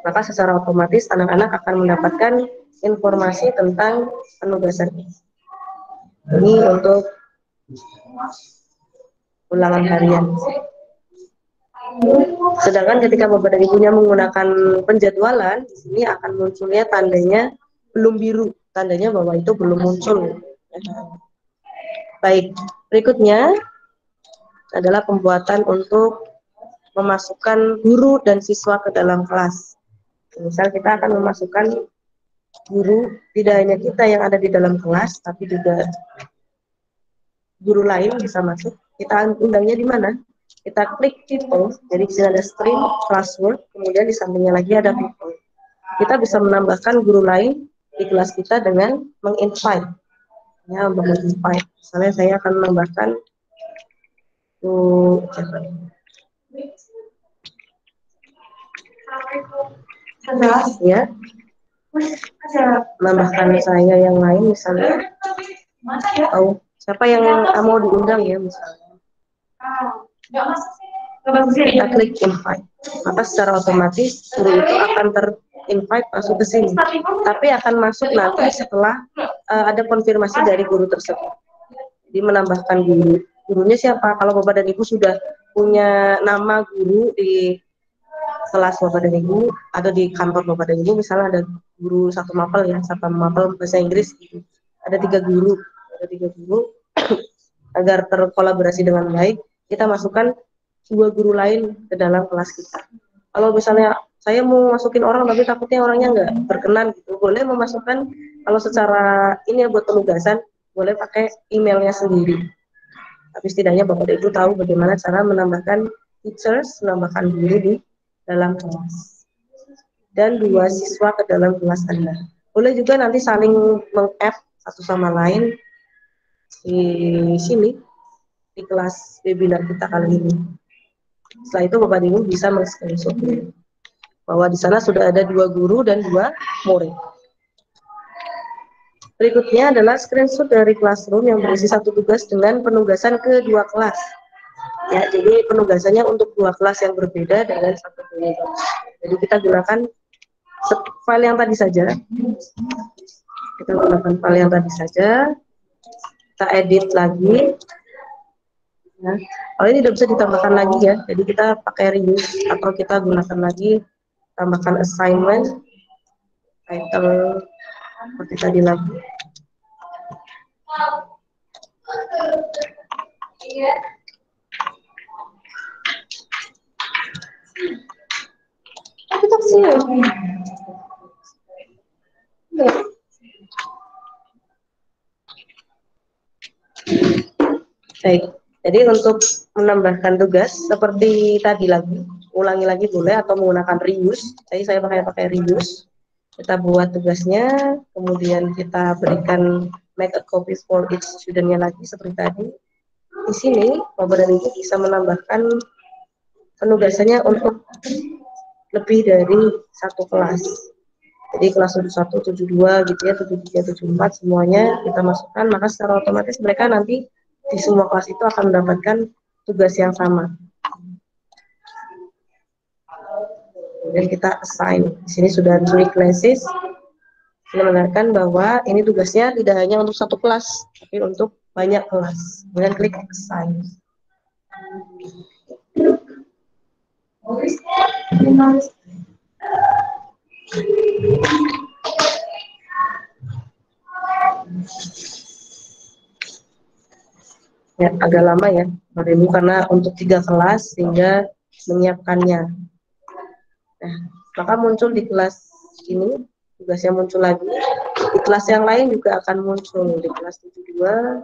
Maka secara otomatis anak-anak akan mendapatkan informasi tentang penugasan ini. Ini untuk ulangan harian. Sedangkan ketika Bapak dan Ibunya menggunakan penjadwalan, di sini akan munculnya tandanya belum biru, tandanya bahwa itu belum muncul. Baik, berikutnya adalah pembuatan untuk memasukkan guru dan siswa ke dalam kelas. Misal kita akan memasukkan guru, tidak hanya kita yang ada di dalam kelas, tapi juga guru lain bisa masuk. Kita undangnya di mana? Kita klik people, jadi di sini ada stream, classwork, kemudian di sampingnya lagi ada people. Kita bisa menambahkan guru lain di kelas kita dengan meng-invite. Ya, meng-invite. Misalnya saya akan menambahkan ya, menambahkan saya yang lain misalnya. Atau siapa yang mau diundang ya misalnya. Kita klik invite, maka secara otomatis guru itu akan ter-invite masuk ke sini. Tapi akan masuk nanti setelah ada konfirmasi dari guru tersebut. Jadi menambahkan guru. Gurunya siapa? Kalau Bapak dan Ibu sudah punya nama guru di kelas Bapak dan Ibu atau di kantor Bapak dan Ibu, misalnya ada guru satu mapel ya, satu mapel bahasa Inggris gitu. Ada tiga guru agar terkolaborasi dengan baik, kita masukkan 2 guru lain ke dalam kelas kita. Kalau misalnya saya mau masukin orang tapi takutnya orangnya nggak berkenan gitu, boleh memasukkan, kalau secara ini ya buat penugasan, boleh pakai emailnya sendiri. Tapi setidaknya Bapak dan Ibu tahu bagaimana cara menambahkan teachers, menambahkan guru di dalam kelas. Dan 2 siswa ke dalam kelas Anda. Boleh juga nanti saling meng-add satu sama lain di sini, di kelas webinar kita kali ini. Setelah itu Bapak Ibu bisa men-screenshot bahwa di sana sudah ada 2 guru dan 2 murid. Berikutnya adalah screenshot dari classroom yang berisi 1 tugas dengan penugasan ke 2 kelas. Ya, jadi penugasannya untuk dua kelas yang berbeda dengan satu unit. Jadi kita gunakan file yang tadi saja. Kita gunakan file yang tadi saja. Kita edit lagi. Ya. Kalau ini tidak bisa ditambahkan lagi ya. Jadi kita pakai reuse atau kita gunakan lagi, tambahkan assignment, title seperti tadi lagi. Kita sih. Baik, jadi untuk menambahkan tugas seperti tadi lagi, ulangi lagi boleh atau menggunakan reuse. Jadi saya pakai reuse. Kita buat tugasnya, kemudian kita berikan make a copy for each student-nya lagi seperti tadi. Di sini, Bapak dan Ibu bisa menambahkan penugasannya untuk lebih dari satu kelas. Jadi kelas 71, 72 gitu ya, 73, 74 semuanya kita masukkan, maka secara otomatis mereka nanti di semua kelas itu akan mendapatkan tugas yang sama. Kemudian kita assign. Di sini sudah 3 classes. Ini menandakan bahwa ini tugasnya tidak hanya untuk satu kelas, tapi untuk banyak kelas. Kemudian klik assign. Ya, agak lama ya, Bapak Ibu, karena untuk 3 kelas sehingga menyiapkannya. Nah, maka muncul di kelas ini, tugasnya muncul lagi. Di kelas yang lain juga akan muncul. Di kelas 72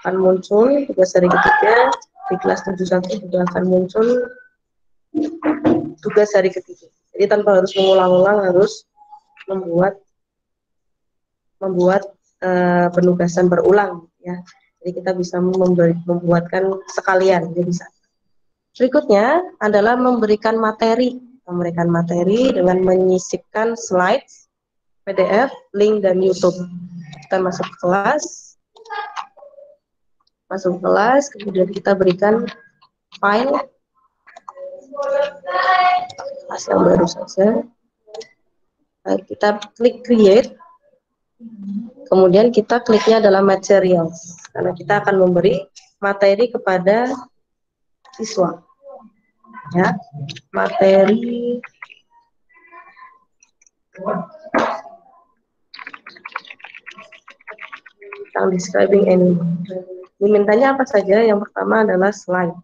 akan muncul tugas hari ketiga. Di kelas 71 juga akan muncul tugas hari ketiga. Jadi tanpa harus mengulang-ulang, harus membuat penugasan berulang ya. Jadi kita bisa membuatkan sekalian, jadi bisa. Berikutnya adalah memberikan materi dengan menyisipkan slides, PDF, link, dan YouTube. Kita masuk kelas, kemudian kita berikan file kelas yang baru saja. Kita klik create. Kemudian kita kliknya adalah materials, karena kita akan memberi materi kepada siswa. Ya, materi tentang describing anyone. Dimintanya apa saja? Yang pertama adalah slide,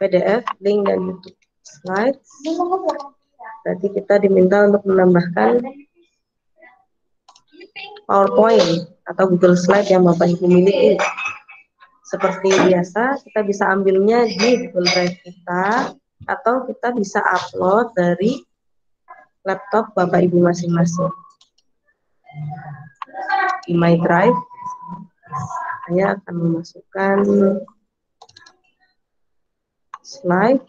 PDF, link, dan YouTube. Slide. Berarti kita diminta untuk menambahkan PowerPoint atau Google Slide yang Bapak Ibu miliki. Seperti biasa, kita bisa ambilnya di Google Drive kita, atau kita bisa upload dari laptop Bapak Ibu masing-masing. Di My Drive, saya akan memasukkan slide.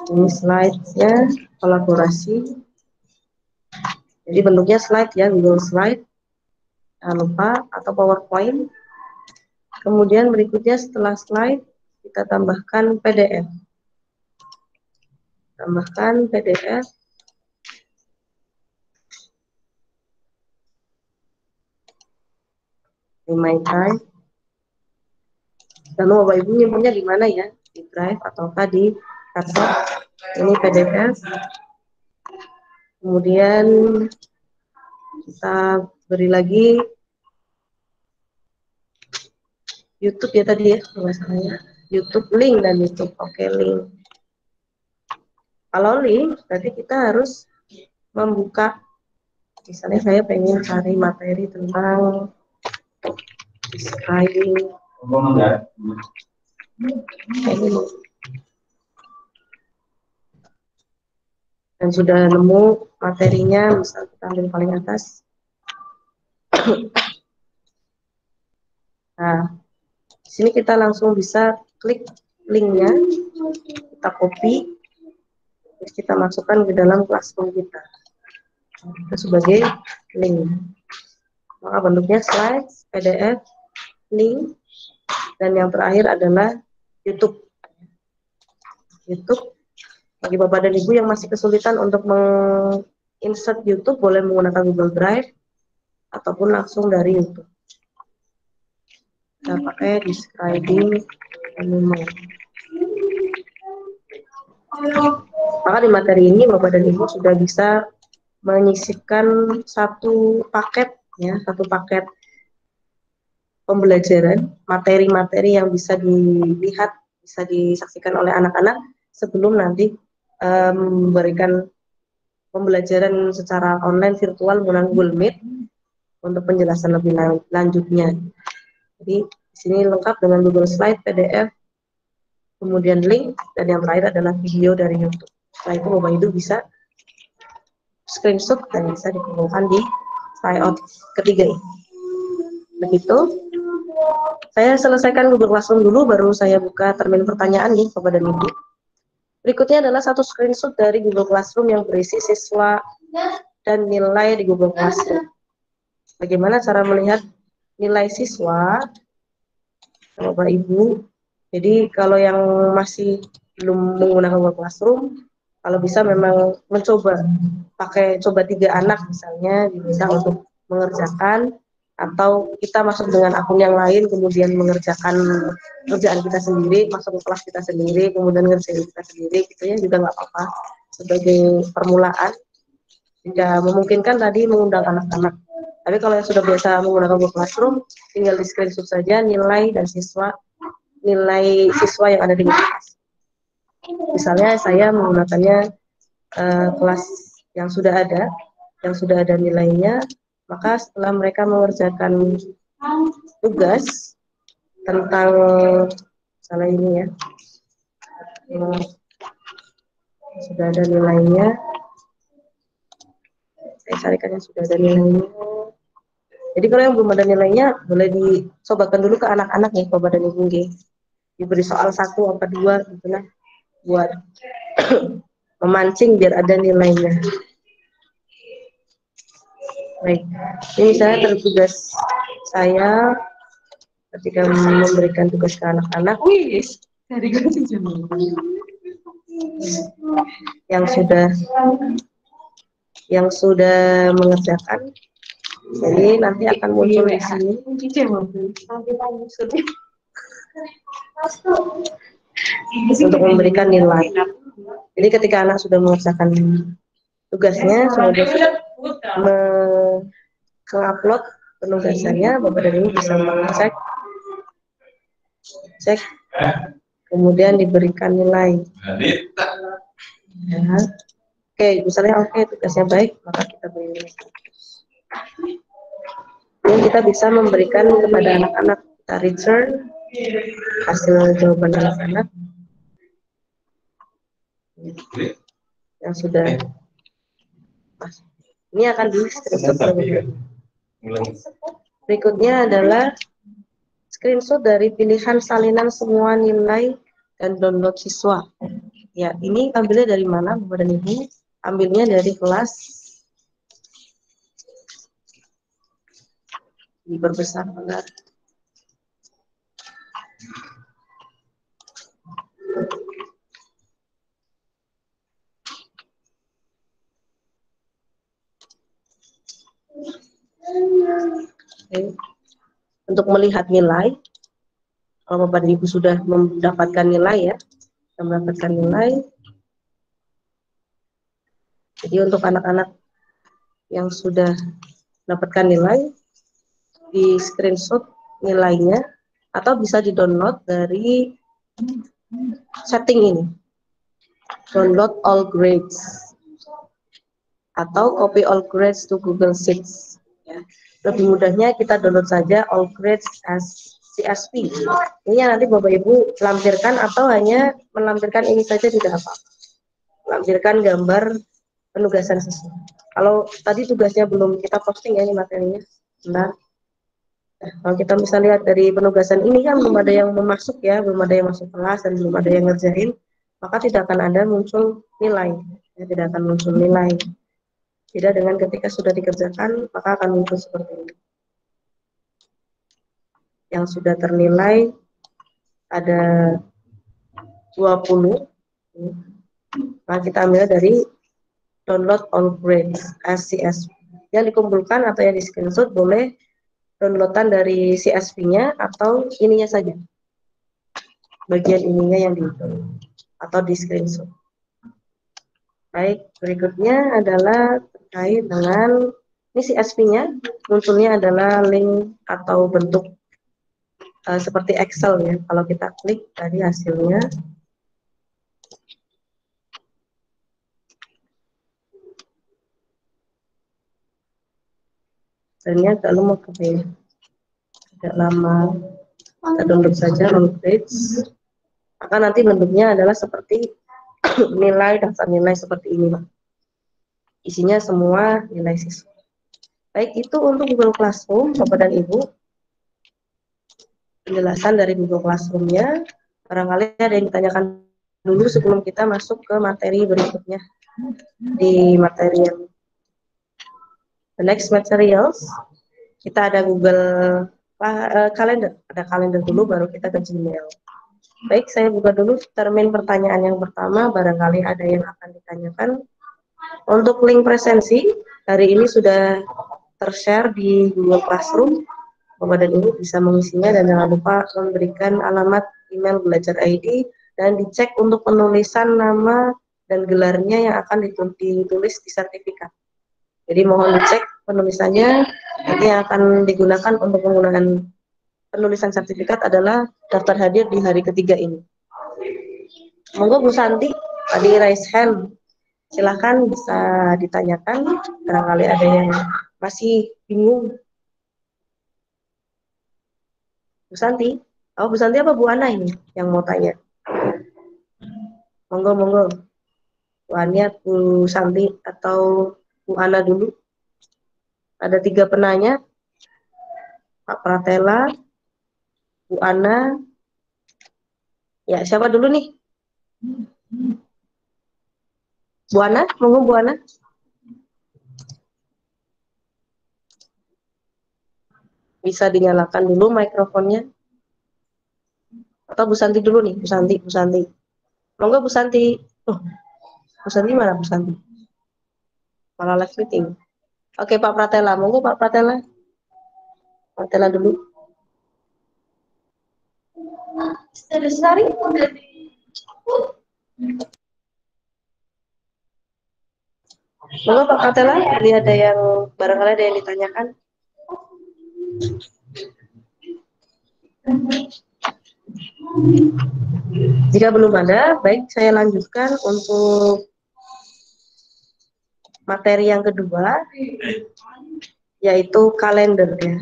Ini slide-nya kolaborasi. Jadi bentuknya slide ya, Google Slide. Jangan lupa, atau PowerPoint. Kemudian berikutnya setelah slide, kita tambahkan PDF. Tambahkan PDF. Di My Drive. Lalu Bapak Ibu nyimpennya di mana ya? Di Drive ataukah di laptop? Ini PDF. Kemudian kita beri lagi YouTube ya tadi ya, masalahnya YouTube, link, dan YouTube. Oke, link. Kalau link, berarti kita harus membuka. Misalnya saya pengen cari materi tentang describing. Dan sudah nemu materinya, misal kita ambil paling atas. Nah, di sini kita langsung bisa klik linknya, kita copy, terus kita masukkan ke dalam classroom kita. Itu sebagai link. Maka bentuknya slides, PDF, link, dan yang terakhir adalah YouTube. YouTube, bagi Bapak dan Ibu yang masih kesulitan untuk insert YouTube, boleh menggunakan Google Drive ataupun langsung dari YouTube. Kita pakai describing animal. Maka di materi ini Bapak dan Ibu sudah bisa menyisipkan satu paket pembelajaran, materi-materi yang bisa dilihat, bisa disaksikan oleh anak-anak sebelum nanti memberikan pembelajaran secara online virtual menggunakan Google Meet untuk penjelasan lebih lanjutnya. Jadi di sini lengkap dengan Google Slide, PDF, kemudian link, dan yang terakhir adalah video dari YouTube. Setelah itu Bapak Ibu bisa screenshot dan bisa dikumpulkan di tryout ketiga ini. Begitu. Saya selesaikan Google Classroom dulu, baru saya buka termin pertanyaan nih kepada Ibu. Berikutnya adalah satu screenshot dari Google Classroom yang berisi siswa dan nilai di Google Classroom. Bagaimana cara melihat nilai siswa, Bapak Ibu? Jadi kalau yang masih belum menggunakan Google Classroom, kalau bisa memang mencoba pakai 3 anak misalnya diminta untuk mengerjakan, atau kita masuk dengan akun yang lain kemudian mengerjakan kerjaan kita sendiri, masuk ke kelas kita sendiri kemudian ngerjain kita sendiri, gitu ya, juga nggak apa-apa sebagai permulaan. Jika memungkinkan tadi mengundang anak-anak. Tapi kalau yang sudah biasa menggunakan Google Classroom, tinggal di screenshot saja nilai siswa yang ada di Google Classroom. Misalnya saya menggunakannya kelas yang sudah ada nilainya, maka setelah mereka mengerjakan tugas tentang misalnya ini ya, sudah ada nilainya, saya carikan yang sudah ada nilainya. Jadi kalau yang belum ada nilainya, boleh dicobakan dulu ke anak-anak ya, Bapak dan Ibu. Diberi soal 1 atau 2 gitu lah, buat memancing biar ada nilainya. Baik, ini saya tertugas saya ketika memberikan tugas ke anak-anak yang sudah mengerjakan. Jadi nanti akan muncul di sini untuk memberikan nilai. Jadi ketika anak sudah mengerjakan tugasnya, sudah mengupload penugasannya, Bapak dan Ibu bisa mengecek, kemudian diberikan nilai. Ya. Oke, misalnya tugasnya baik, maka kita beri nilai. Ini kita bisa memberikan kepada anak-anak, kita return hasil jawaban anak-anak yang sudah. Ini akan di screenshot. Berikutnya adalah screenshot dari pilihan salinan semua nilai dan download siswa. Ya, ini ambilnya dari mana, Bapak dan Ibu? Ambilnya dari kelas, diperbesar benar. Oke. Untuk melihat nilai, kalau Bapak dan Ibu sudah mendapatkan nilai ya, jadi untuk anak-anak yang sudah mendapatkan nilai, di screenshot nilainya, atau bisa di-download dari setting ini, download all grades, atau copy all grades to Google Sheets. Ya. Lebih mudahnya kita download saja all grades as CSV. Ini nanti Bapak Ibu lampirkan, atau hanya melampirkan ini saja tidak apa-apa. Lampirkan gambar penugasan siswa. Kalau tadi tugasnya belum kita posting ya, ini materinya. Nah, kalau kita bisa lihat dari penugasan ini kan belum ada yang masuk ya, belum ada yang masuk kelas dan belum ada yang ngerjain, maka tidak akan ada muncul nilai. Ya, tidak akan muncul nilai. Beda dengan ketika sudah dikerjakan, maka akan muncul seperti ini. yang sudah ternilai ada 20. Nah, kita ambil dari download all grades as CSV. Yang dikumpulkan atau yang di screenshot boleh downloadan dari CSV-nya atau ininya saja. Bagian ininya yang dihitung atau di screenshot. Baik, berikutnya adalah terkait dengan ini CSV-nya, munculnya adalah link atau bentuk seperti Excel ya. Kalau kita klik tadi hasilnya, hasilnya agak lama ya, agak lama. Kita download saja homepage. Maka nanti bentuknya adalah seperti nilai, daftar nilai seperti ini, Pak. Isinya semua nilai siswa. Baik, itu untuk Google Classroom, Bapak dan Ibu. Penjelasan dari Google Classroom-nya. Barangkali ada yang ditanyakan dulu sebelum kita masuk ke materi berikutnya. Di materi yang the next materials, kita ada Google Calendar. Ada kalender dulu, baru kita ke Gmail. Baik, saya buka dulu termin pertanyaan yang pertama. Barangkali ada yang akan ditanyakan. Untuk link presensi, hari ini sudah tershare di Google Classroom. Bapak dan Ibu bisa mengisinya dan jangan lupa memberikan alamat email belajar ID dan dicek untuk penulisan nama dan gelarnya yang akan ditulis di sertifikat. Jadi mohon dicek penulisannya, nanti yang akan digunakan untuk penggunaan penulisan sertifikat adalah daftar hadir di hari ketiga ini. Monggo Bu Santi, tadi raise hand. Silahkan bisa ditanyakan, barangkali ada yang masih bingung. Bu Santi, oh Bu Santi apa Bu Ana ini yang mau tanya? Monggo, monggo. Bu Ania, Bu Santi, atau Bu Ana dulu. Ada 3 penanya, Pak Pratela, Bu Ana. Ya, siapa dulu nih? Bu Ana, monggo Bu Ana. Bisa dinyalakan dulu mikrofonnya. Atau Bu Santi dulu nih, Bu Santi, Bu Santi. Monggo Bu Santi. Oh, Bu Santi mana Bu Santi? Malah live meeting. Oke, Pak Pratela, monggo Pak Pratela. Pratela dulu. Sari. Monggo Pak Pratela, tadi ada yang barangkali ada yang ditanyakan. Jika belum ada, baik saya lanjutkan untuk materi yang kedua, yaitu kalender ya.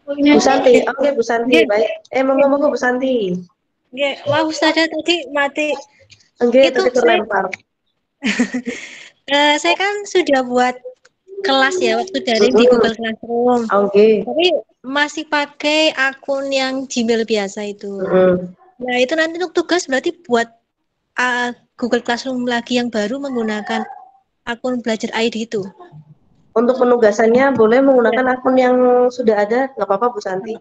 Bu Santi, oke Bu Santi, baik. Monggo Bu Santi. Nggih, mau saja tadi mati. Enggak, Itu tadi terlempar. Saya kan sudah buat kelas ya waktu dari di Google Classroom. Oke. Tapi masih pakai akun yang Gmail biasa itu. Nah, itu nanti untuk tugas berarti buat Google Classroom lagi yang baru menggunakan akun belajar ID itu. Untuk penugasannya boleh menggunakan akun yang sudah ada, nggak apa-apa Bu Santi.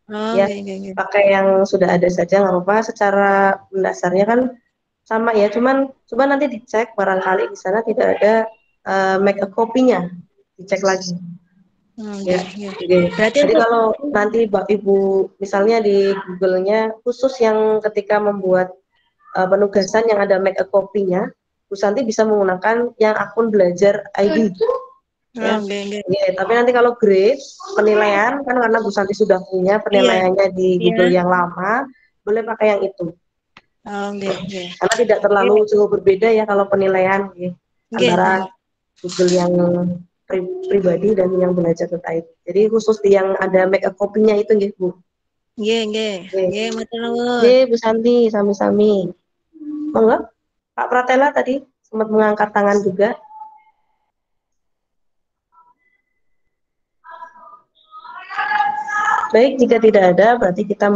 Oh, Ya, okay. pakai yang sudah ada saja nggak apa-apa. Secara mendasarnya kan sama ya, cuman nanti dicek barangkali di sana tidak ada make a copy-nya, dicek lagi. Ya. Berarti jadi kalau nanti Ibu misalnya di Google-nya khusus yang ketika membuat penugasan yang ada make a copy-nya, Bu Santi bisa menggunakan yang akun belajar ID. Ya. Ya, tapi nanti kalau grade penilaian kan karena Bu Santi sudah punya penilaiannya di Google yang lama, boleh pakai yang itu. Karena tidak terlalu jauh berbeda ya kalau penilaian antara Google yang pribadi dan yang belajar terkait. Jadi khusus di yang ada make a copy-nya itu nggih Bu. Nggih, matur nuwun. Nggih Bu Santi, sami-sami. Monggo. Pak Pratela tadi sempat mengangkat tangan juga. Baik, jika tidak ada, berarti kita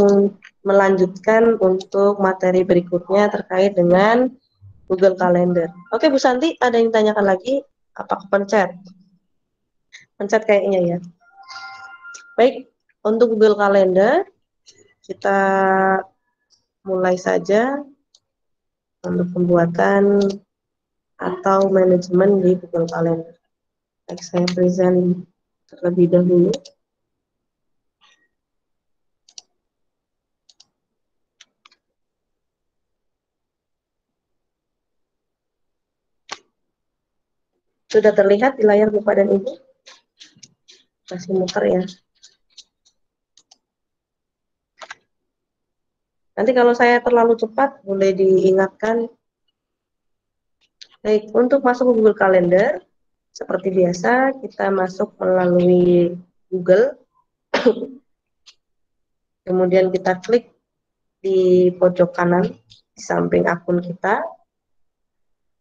melanjutkan untuk materi berikutnya terkait dengan Google Calendar. Oke, Bu Santi, ada yang ditanyakan lagi? Apakah pencet? Pencet kayaknya ya. Baik, untuk Google Calendar, kita mulai saja untuk pembuatan atau manajemen di Google Calendar. Baik, saya present terlebih dahulu. Sudah terlihat di layar Bapak dan Ibu? Masih muter ya. Nanti kalau saya terlalu cepat, boleh diingatkan. Baik, untuk masuk ke Google Calendar, seperti biasa, kita masuk melalui Google. Kemudian kita klik di pojok kanan, di samping akun kita.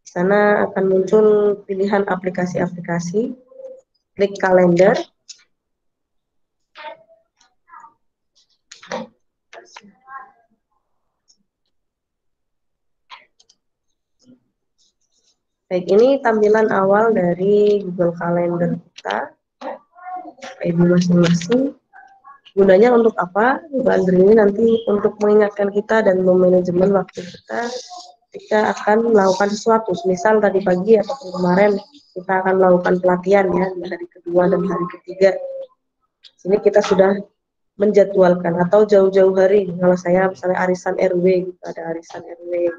Di sana akan muncul pilihan aplikasi-aplikasi. Klik kalender. Baik, ini tampilan awal dari Google Calendar kita. Ibu masing-masing. Gunanya untuk apa? Calendar ini nanti untuk mengingatkan kita dan memanajemen waktu kita ketika akan melakukan sesuatu. Misal tadi pagi atau kemarin kita akan melakukan pelatihan ya di hari kedua dan hari ketiga. Sini kita sudah menjadwalkan atau jauh-jauh hari. Kalau saya misalnya arisan RW, ada arisan RW.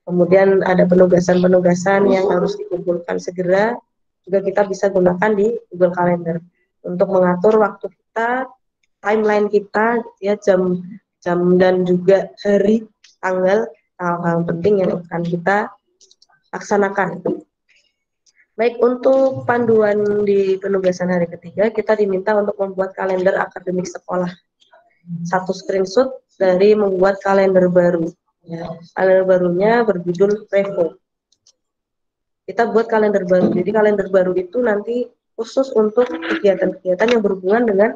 Kemudian ada penugasan-penugasan yang harus dikumpulkan segera, juga kita bisa gunakan di Google Calendar untuk mengatur waktu kita, timeline kita, ya jam dan juga hari, tanggal, hal-hal penting yang akan kita laksanakan. Baik, untuk panduan di penugasan hari ketiga, kita diminta untuk membuat kalender akademik sekolah. Satu screenshot dari membuat kalender baru. Ya, kalender barunya berjudul Revo. Kita buat kalender baru. Jadi kalender baru itu nanti khusus untuk kegiatan-kegiatan yang berhubungan dengan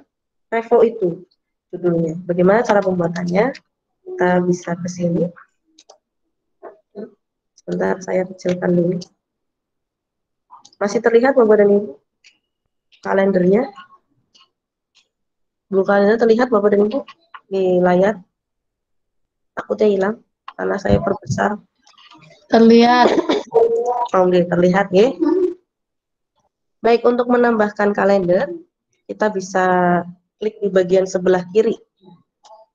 Revo itu judulnya. Bagaimana cara pembuatannya? Kita bisa ke sini. Sebentar, saya kecilkan dulu. Masih terlihat Bapak dan Ibu kalendernya? Google Calendar terlihat Bapak dan Ibu di layar? Takutnya hilang karena saya perbesar. Terlihat. Oke, terlihat ya. Baik, untuk menambahkan kalender, kita bisa klik di bagian sebelah kiri.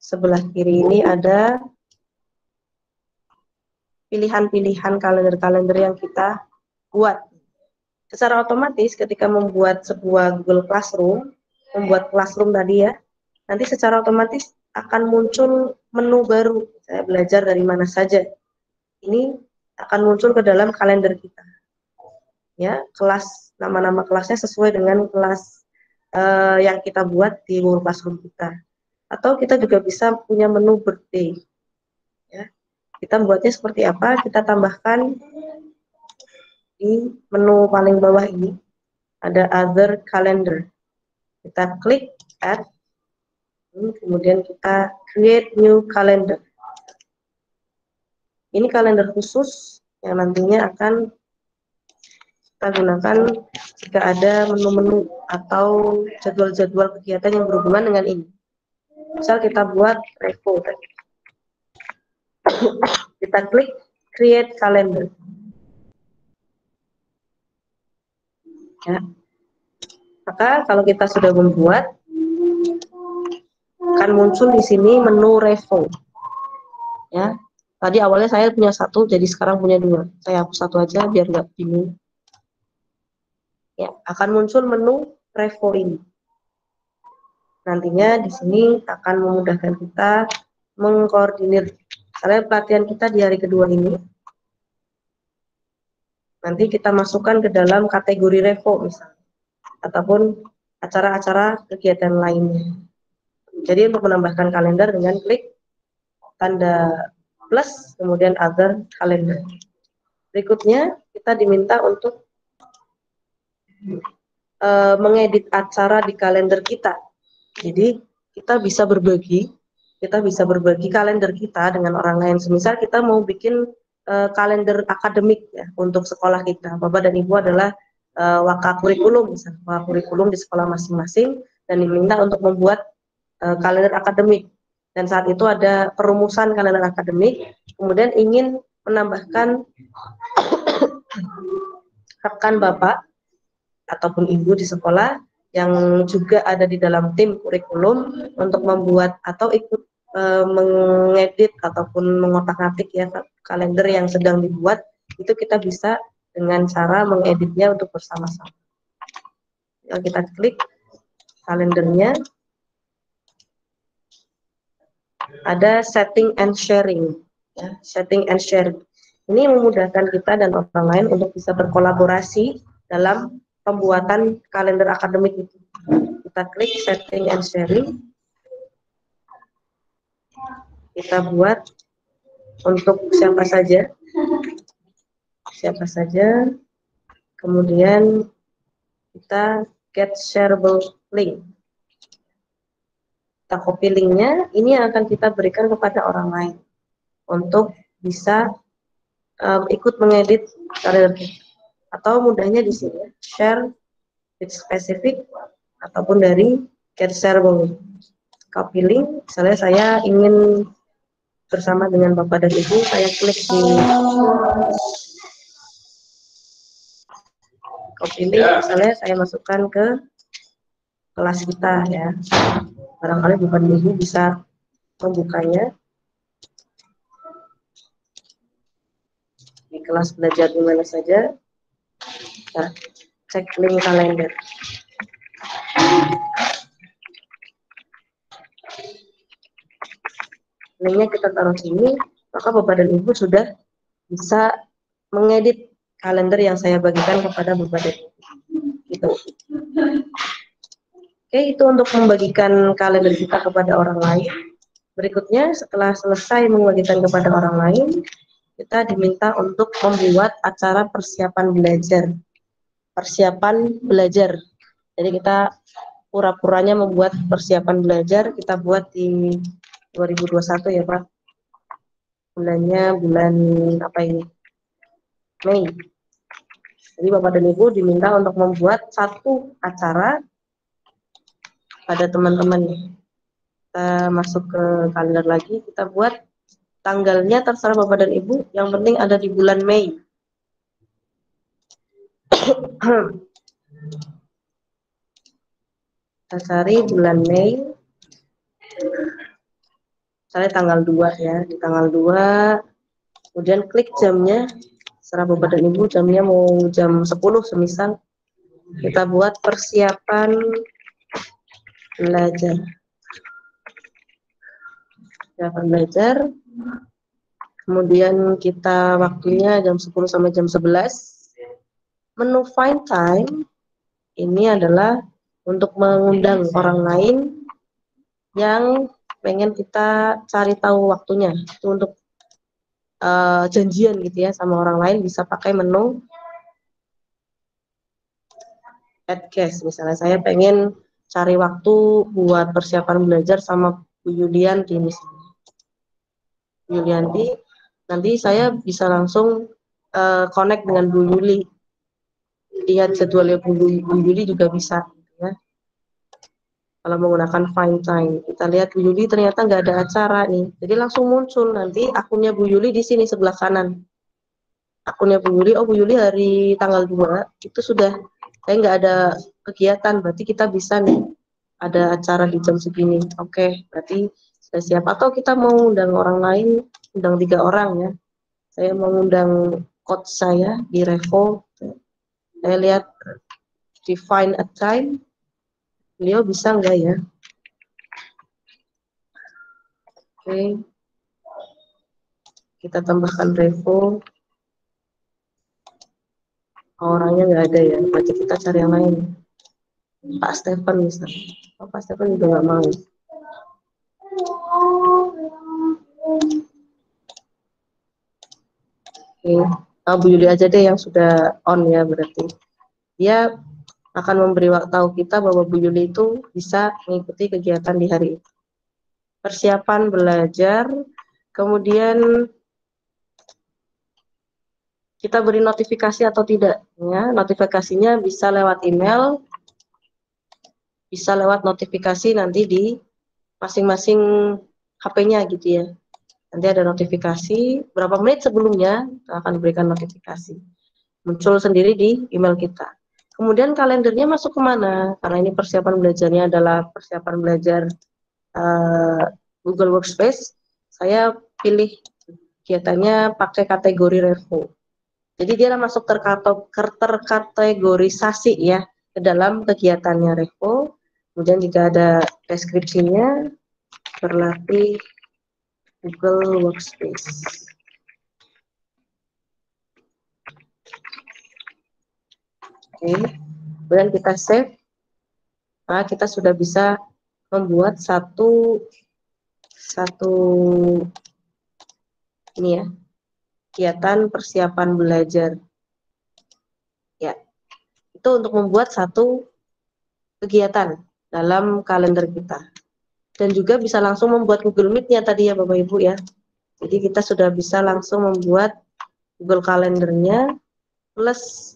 Sebelah kiri ini ada pilihan-pilihan kalender-kalender yang kita buat. Secara otomatis ketika membuat sebuah Google Classroom, membuat classroom tadi ya, nanti secara otomatis akan muncul menu baru. Saya belajar dari mana saja. Ini akan muncul ke dalam kalender kita. Ya, kelas, nama-nama kelasnya sesuai dengan kelas yang kita buat di Google Classroom kita. Atau kita juga bisa punya menu birthday. Ya, kita buatnya seperti apa? Kita tambahkan di menu paling bawah ini ada other calendar. Kita klik add, kemudian kita create new calendar. Ini kalender khusus yang nantinya akan kita gunakan jika ada menu-menu atau jadwal-jadwal kegiatan yang berhubungan dengan ini. Misal kita buat Revo, kita klik create calendar. Ya. Maka kalau kita sudah membuat, akan muncul di sini menu Revo. Ya, tadi awalnya saya punya satu, jadi sekarang punya dua. Saya hapus satu aja biar nggak bingung. Ya, akan muncul menu Revo ini. Nantinya di sini akan memudahkan kita mengkoordinir. Misalnya pelatihan kita di hari kedua ini, nanti kita masukkan ke dalam kategori Revo misalnya, ataupun acara-acara kegiatan lainnya. Jadi untuk menambahkan kalender dengan klik tanda plus, kemudian other calendar. Berikutnya kita diminta untuk mengedit acara di kalender kita. Jadi kita bisa berbagi kalender kita dengan orang lain. Semisal kita mau bikin kalender akademik ya untuk sekolah kita. Bapak dan Ibu adalah wakil kurikulum, misalnya wakil kurikulum di sekolah masing-masing. dan diminta untuk membuat kalender akademik. Dan saat itu ada perumusan kalender akademik, kemudian ingin menambahkan rekan Bapak ataupun Ibu di sekolah yang juga ada di dalam tim kurikulum untuk membuat atau ikut mengedit ataupun mengotak-atik ya kalender yang sedang dibuat, itu kita bisa dengan cara mengeditnya untuk bersama-sama. Kita klik kalendernya, ada setting and sharing ya, setting and sharing ini memudahkan kita dan orang lain untuk bisa berkolaborasi dalam pembuatan kalender akademik itu. Kita klik setting and sharing, kita buat untuk siapa saja, kemudian kita get shareable link, kita copy linknya, ini yang akan kita berikan kepada orang lain untuk bisa ikut mengedit kalender. Atau mudahnya di sini share with specific ataupun dari get shareable link. Copy link, misalnya saya ingin bersama dengan Bapak dan Ibu, saya klik di copy link, misalnya saya masukkan ke kelas kita ya. Barangkali Bapak dan Ibu bisa membukanya di kelas belajar di mana saja. Nah, cek link kalender. Linknya kita taruh sini, maka Bapak dan Ibu sudah bisa mengedit kalender yang saya bagikan kepada Bapak dan Ibu. Gitu. Oke, itu untuk membagikan kalender kita kepada orang lain. Berikutnya, setelah selesai membagikan kepada orang lain, kita diminta untuk membuat acara persiapan belajar. Persiapan belajar. Jadi kita pura-puranya membuat persiapan belajar, kita buat di 2021 ya Pak. Bulannya bulan apa ini? Mei. Jadi Bapak dan Ibu diminta untuk membuat satu acara pada teman-teman. Kita masuk ke kalender lagi, kita buat tanggalnya terserah Bapak dan Ibu, yang penting ada di bulan Mei. Kita cari bulan Mei. Misalnya tanggal 2 ya, di tanggal 2, kemudian klik jamnya, serah Bapak dan Ibu, jamnya mau jam 10 semisal, kita buat persiapan belajar. Kemudian kita waktunya jam 10 sampai jam 11. Menu find time, ini adalah untuk mengundang orang lain yang pengen kita cari tahu waktunya, itu untuk janjian gitu ya sama orang lain, bisa pakai menu add guest. Misalnya saya pengen cari waktu buat persiapan belajar sama Bu Yulian di Yulianti, nanti saya bisa langsung connect dengan Bu Yuli, lihat jadwalnya Bu Yuli juga bisa ya. Kalau menggunakan find time, kita lihat Bu Yuli ternyata nggak ada acara nih, jadi langsung muncul nanti akunnya Bu Yuli di sini sebelah kanan. Akunnya Bu Yuli, oh Bu Yuli hari tanggal 2 itu sudah, saya nggak ada kegiatan, berarti kita bisa nih ada acara di jam segini. Oke, berarti sudah siap. Atau kita mau undang orang lain, undang 3 orang ya. Saya mau undang coach saya di Revo. Saya lihat di find a time, beliau bisa nggak ya? Oke, kita tambahkan Revo. Orangnya nggak ada ya, berarti kita cari yang lain. Pak Stefan misalnya. Oh, Pak Stefan juga nggak mau. Oke, Bu Yuli aja deh yang sudah on ya, berarti dia akan memberi tahu kita bahwa Bu Yuli itu bisa mengikuti kegiatan di hari itu. Persiapan belajar, kemudian kita beri notifikasi atau tidak ya. Notifikasinya bisa lewat email bisa lewat notifikasi nanti di masing-masing HP-nya gitu ya. Nanti ada notifikasi, berapa menit sebelumnya akan diberikan notifikasi. Muncul sendiri di email kita. Kemudian kalendernya masuk kemana? Karena ini persiapan belajarnya adalah persiapan belajar Google Workspace, saya pilih kegiatannya pakai kategori Revo. Jadi dia masuk terkategorisasi ya ke dalam kegiatannya Revo. Kemudian jika ada deskripsinya, berlatih Google Workspace. Oke, kemudian kita save. Nah, kita sudah bisa membuat satu ini ya, kegiatan persiapan belajar. Ya, itu untuk membuat satu kegiatan dalam kalender kita. Dan juga bisa langsung membuat Google Meet-nya tadi ya Bapak Ibu ya. Jadi kita sudah bisa langsung membuat Google Kalendernya plus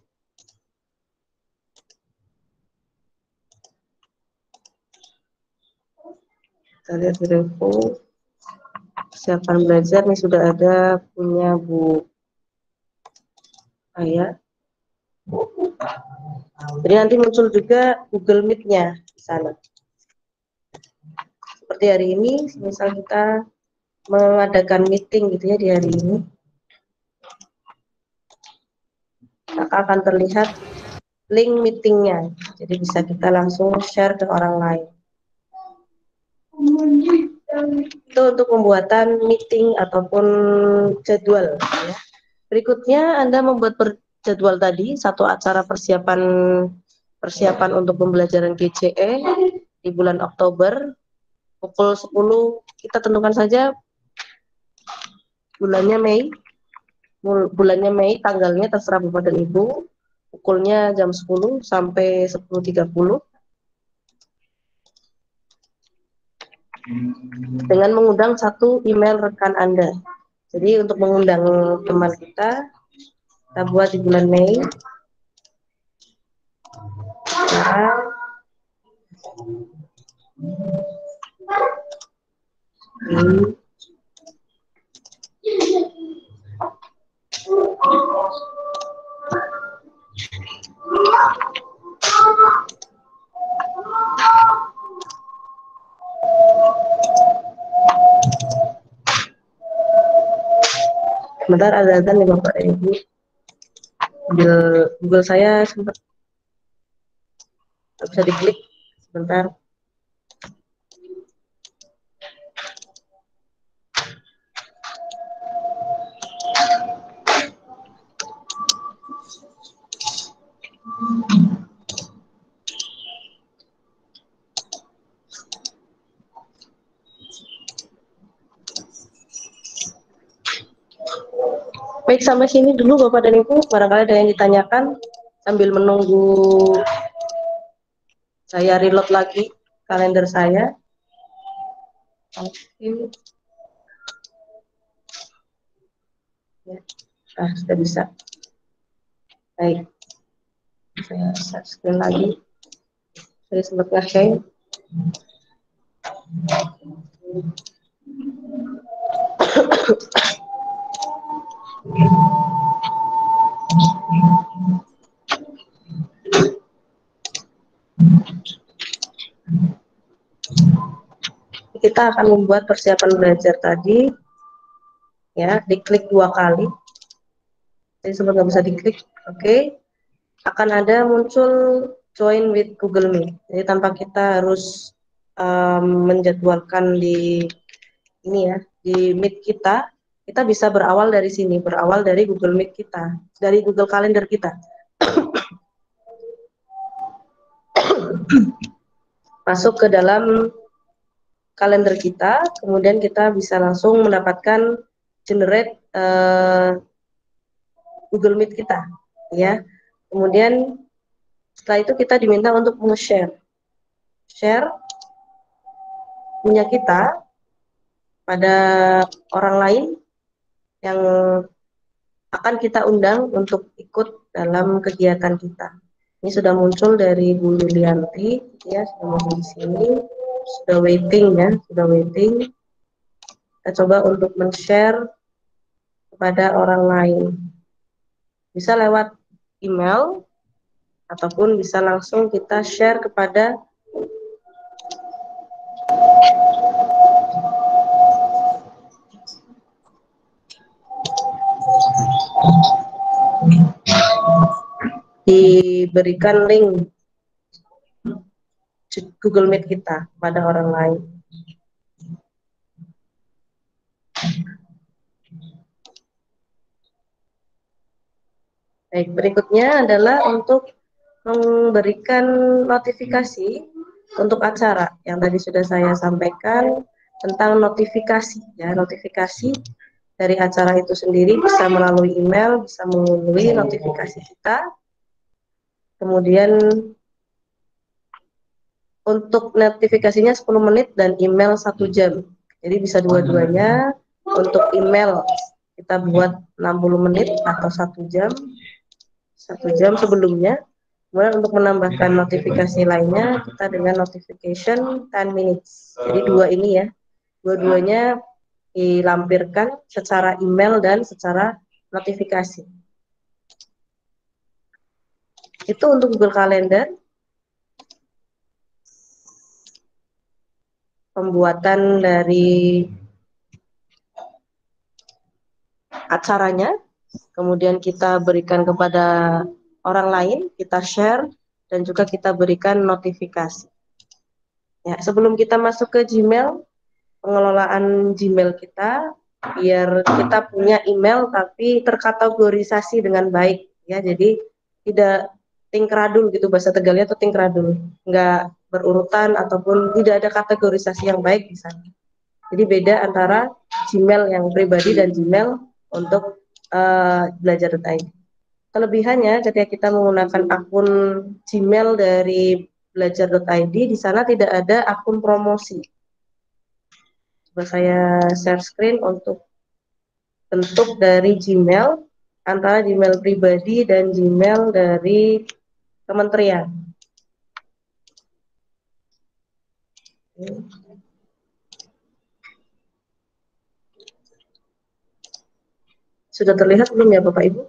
kita lihat di Revo persiapan belajar nih sudah ada punya Bu Aya. Jadi nanti muncul juga Google Meet-nya di sana. Seperti hari ini, misal kita mengadakan meeting gitu ya di hari ini, maka akan terlihat link meetingnya. Jadi bisa kita langsung share ke orang lain. Itu untuk pembuatan meeting ataupun jadwal. Ya. Berikutnya Anda membuat jadwal tadi, satu acara persiapan untuk pembelajaran GCE di bulan Oktober. Pukul 10 kita tentukan saja bulannya Mei, tanggalnya terserah Bapak dan Ibu. Pukulnya jam 10 sampai 10.30. Dengan mengundang satu email rekan Anda. Jadi untuk mengundang teman kita buat di bulan Mei. Sebentar ada azan nih Bapak dan Ibu. Google saya sempat bisa diklik sebentar. Baik, sampai sini dulu Bapak dan Ibu. Barangkali ada yang ditanyakan sambil menunggu saya reload lagi kalender saya. Oke. Ya. Sudah bisa. Baik. Saya share screen lagi. Saya sempat nge-hang. Kita akan membuat persiapan belajar tadi, ya, diklik 2 kali. Jadi sempat nggak bisa diklik, oke. Akan ada muncul join with Google Meet. Jadi tanpa kita harus menjadwalkan di ini ya, di Meet kita bisa berawal dari sini, berawal dari Google Meet kita, dari Google Calendar kita. Masuk ke dalam kalender kita, kemudian kita bisa langsung mendapatkan generate Google Meet kita, ya. Kemudian setelah itu kita diminta untuk share punya kita pada orang lain yang akan kita undang untuk ikut dalam kegiatan kita. Ini sudah muncul dari Bu Yulianti, ya, sudah muncul di sini, sudah waiting ya, sudah waiting. Kita coba untuk men-share kepada orang lain. Bisa lewat email, ataupun bisa langsung kita share kepada diberikan link Google Meet kita pada orang lain. Baik, berikutnya adalah untuk memberikan notifikasi untuk acara yang tadi sudah saya sampaikan tentang notifikasi ya, notifikasi dari acara itu sendiri bisa melalui email, bisa melalui notifikasi kita. Kemudian untuk notifikasinya 10 menit dan email 1 jam. Jadi bisa dua-duanya. Untuk email kita buat 60 menit atau 1 jam. 1 jam sebelumnya. Kemudian untuk menambahkan notifikasi lainnya kita dengan notification 10 minutes. Jadi dua ini ya. Dua-duanya dilampirkan secara email dan secara notifikasi. Itu untuk Google Calendar. Pembuatan dari acaranya, kemudian kita berikan kepada orang lain, kita share, dan juga kita berikan notifikasi. Ya, sebelum kita masuk ke Gmail, pengelolaan Gmail kita, biar kita punya email tapi terkategorisasi dengan baik, ya. Jadi tidak tingkradul gitu bahasa Tegalnya, atau tingkradul, nggak berurutan ataupun tidak ada kategorisasi yang baik di sana. Jadi beda antara Gmail yang pribadi dan Gmail untuk belajar.id. Kelebihannya ketika kita menggunakan akun Gmail dari belajar.id, di sana tidak ada akun promosi. Coba saya share screen untuk bentuk dari Gmail antara Gmail pribadi dan Gmail dari kementerian. Sudah terlihat belum ya Bapak Ibu?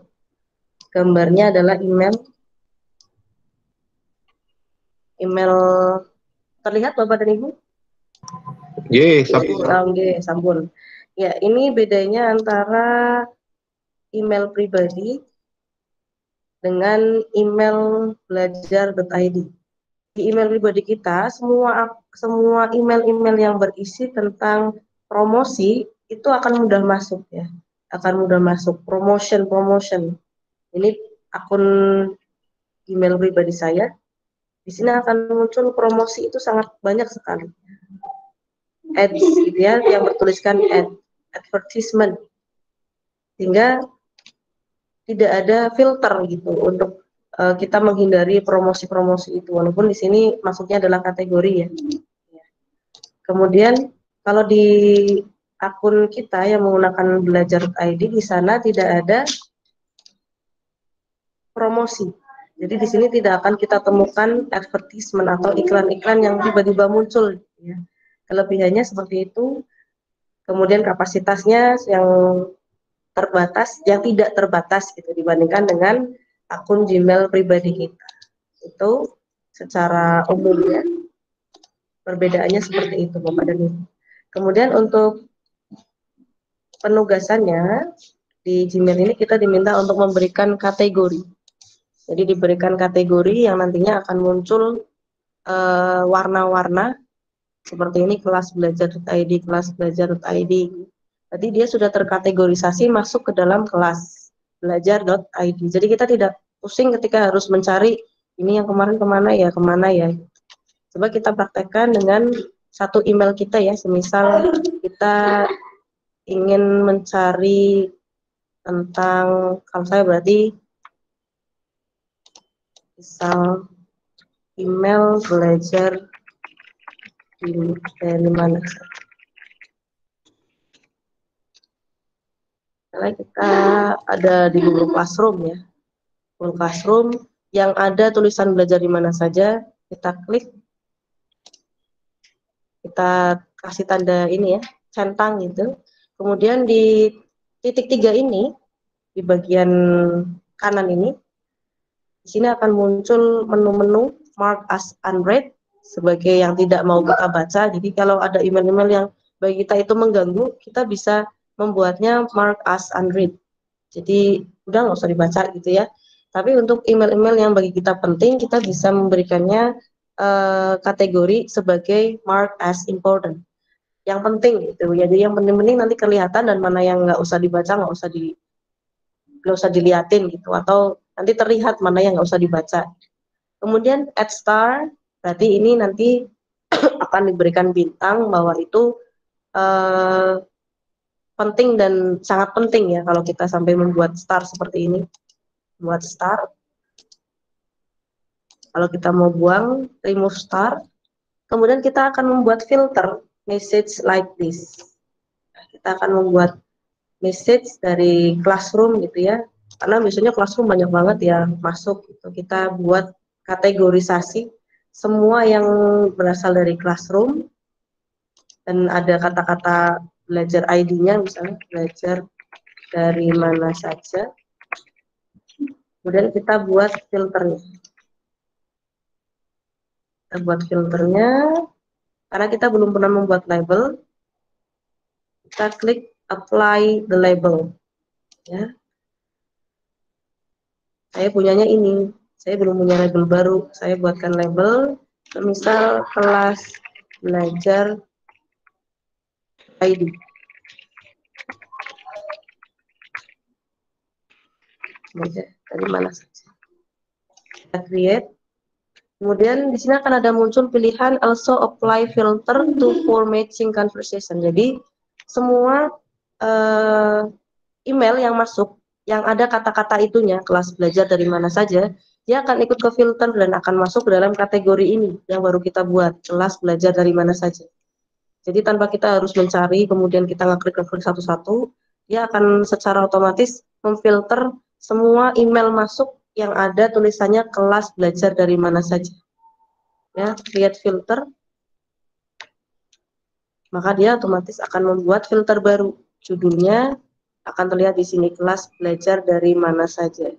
Gambarnya adalah email terlihat Bapak dan Ibu? Sampun. Ya, ini bedanya antara email pribadi dengan email belajar.id. Di email pribadi kita, semua email-email yang berisi tentang promosi itu akan mudah masuk ya. Akan mudah masuk promotion. Ini akun email pribadi saya. Di sini akan muncul promosi itu sangat banyak sekali. Ads gitu ya, yang bertuliskan advertisement. Sehingga tidak ada filter gitu untuk kita menghindari promosi-promosi itu, walaupun di sini masuknya adalah kategori ya. Kemudian kalau di akun kita yang menggunakan belajar.id, di sana tidak ada promosi. Jadi di sini tidak akan kita temukan advertisement atau iklan-iklan yang tiba-tiba muncul. Ya. Kelebihannya seperti itu. Kemudian kapasitasnya yang terbatas, yang tidak terbatas gitu dibandingkan dengan akun Gmail pribadi kita. Itu secara umumnya perbedaannya seperti itu Bapak dan Ibu. Kemudian untuk penugasannya di Gmail ini kita diminta untuk memberikan kategori. Jadi diberikan kategori yang nantinya akan muncul warna-warna seperti ini, kelas belajar.id, kelas belajar.id. Jadi dia sudah terkategorisasi masuk ke dalam kelas belajar.id. Jadi kita tidak pusing ketika harus mencari ini yang kemarin kemana ya. Coba kita praktekkan dengan satu email kita ya. Semisal kita ingin mencari tentang, kalau saya berarti misal email belajar dari mana? Misalnya kita ada di Google Classroom ya. Google Classroom, yang ada tulisan belajar di mana saja, kita klik, kita kasih tanda ini ya, centang gitu. Kemudian di titik 3 ini, di bagian kanan ini, di sini akan muncul menu-menu mark as unread sebagai yang tidak mau kita baca. Jadi kalau ada email-email yang bagi kita itu mengganggu, kita bisa membuatnya mark as unread. Jadi udah nggak usah dibaca gitu ya. Tapi untuk email-email yang bagi kita penting, kita bisa memberikannya kategori sebagai mark as important. Yang penting gitu. Jadi yang penting-penting nanti kelihatan, dan mana yang nggak usah dibaca, nggak usah diliatin gitu, atau nanti terlihat mana yang nggak usah dibaca. Kemudian add star, berarti ini nanti akan diberikan bintang bahwa itu penting dan sangat penting ya kalau kita sampai membuat star seperti ini. Buat star. Kalau kita mau buang, remove star. Kemudian kita akan membuat filter message like this. Kita akan membuat message dari classroom gitu ya. Karena biasanya classroom banyak banget ya masuk gitu. Kita buat kategorisasi semua yang berasal dari classroom, dan ada kata-kata belajar ID-nya, misalnya belajar dari mana saja. Kemudian kita buat filternya. Kita buat filternya, karena kita belum pernah membuat label. Kita klik apply the label. Ya. Saya punyanya ini. Saya belum punya label baru. Saya buatkan label, misal kelas belajar ID. Dari mana saja. Kita create. Kemudian di sini akan ada muncul pilihan also apply filter to for matching conversation. Jadi semua email yang masuk, yang ada kata-kata itunya, kelas belajar dari mana saja, dia akan ikut ke filter dan akan masuk ke dalam kategori ini yang baru kita buat, kelas belajar dari mana saja. Jadi tanpa kita harus mencari, kemudian kita ngeklik satu-satu, dia akan secara otomatis memfilter semua email masuk yang ada tulisannya kelas belajar dari mana saja. Ya, create filter. Maka dia otomatis akan membuat filter baru. Judulnya akan terlihat di sini, kelas belajar dari mana saja.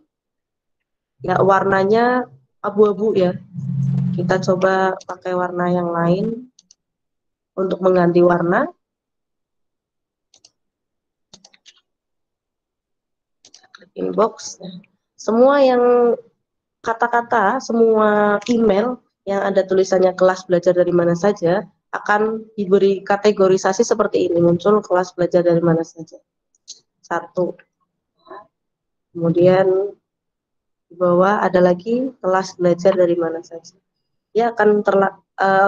Ya, warnanya abu-abu ya. Kita coba pakai warna yang lain untuk mengganti warna. Klik inbox. Semua yang kata-kata, semua email yang ada tulisannya kelas belajar dari mana saja akan diberi kategorisasi seperti ini, muncul kelas belajar dari mana saja. 1. Kemudian di bawah ada lagi kelas belajar dari mana saja. Dia akan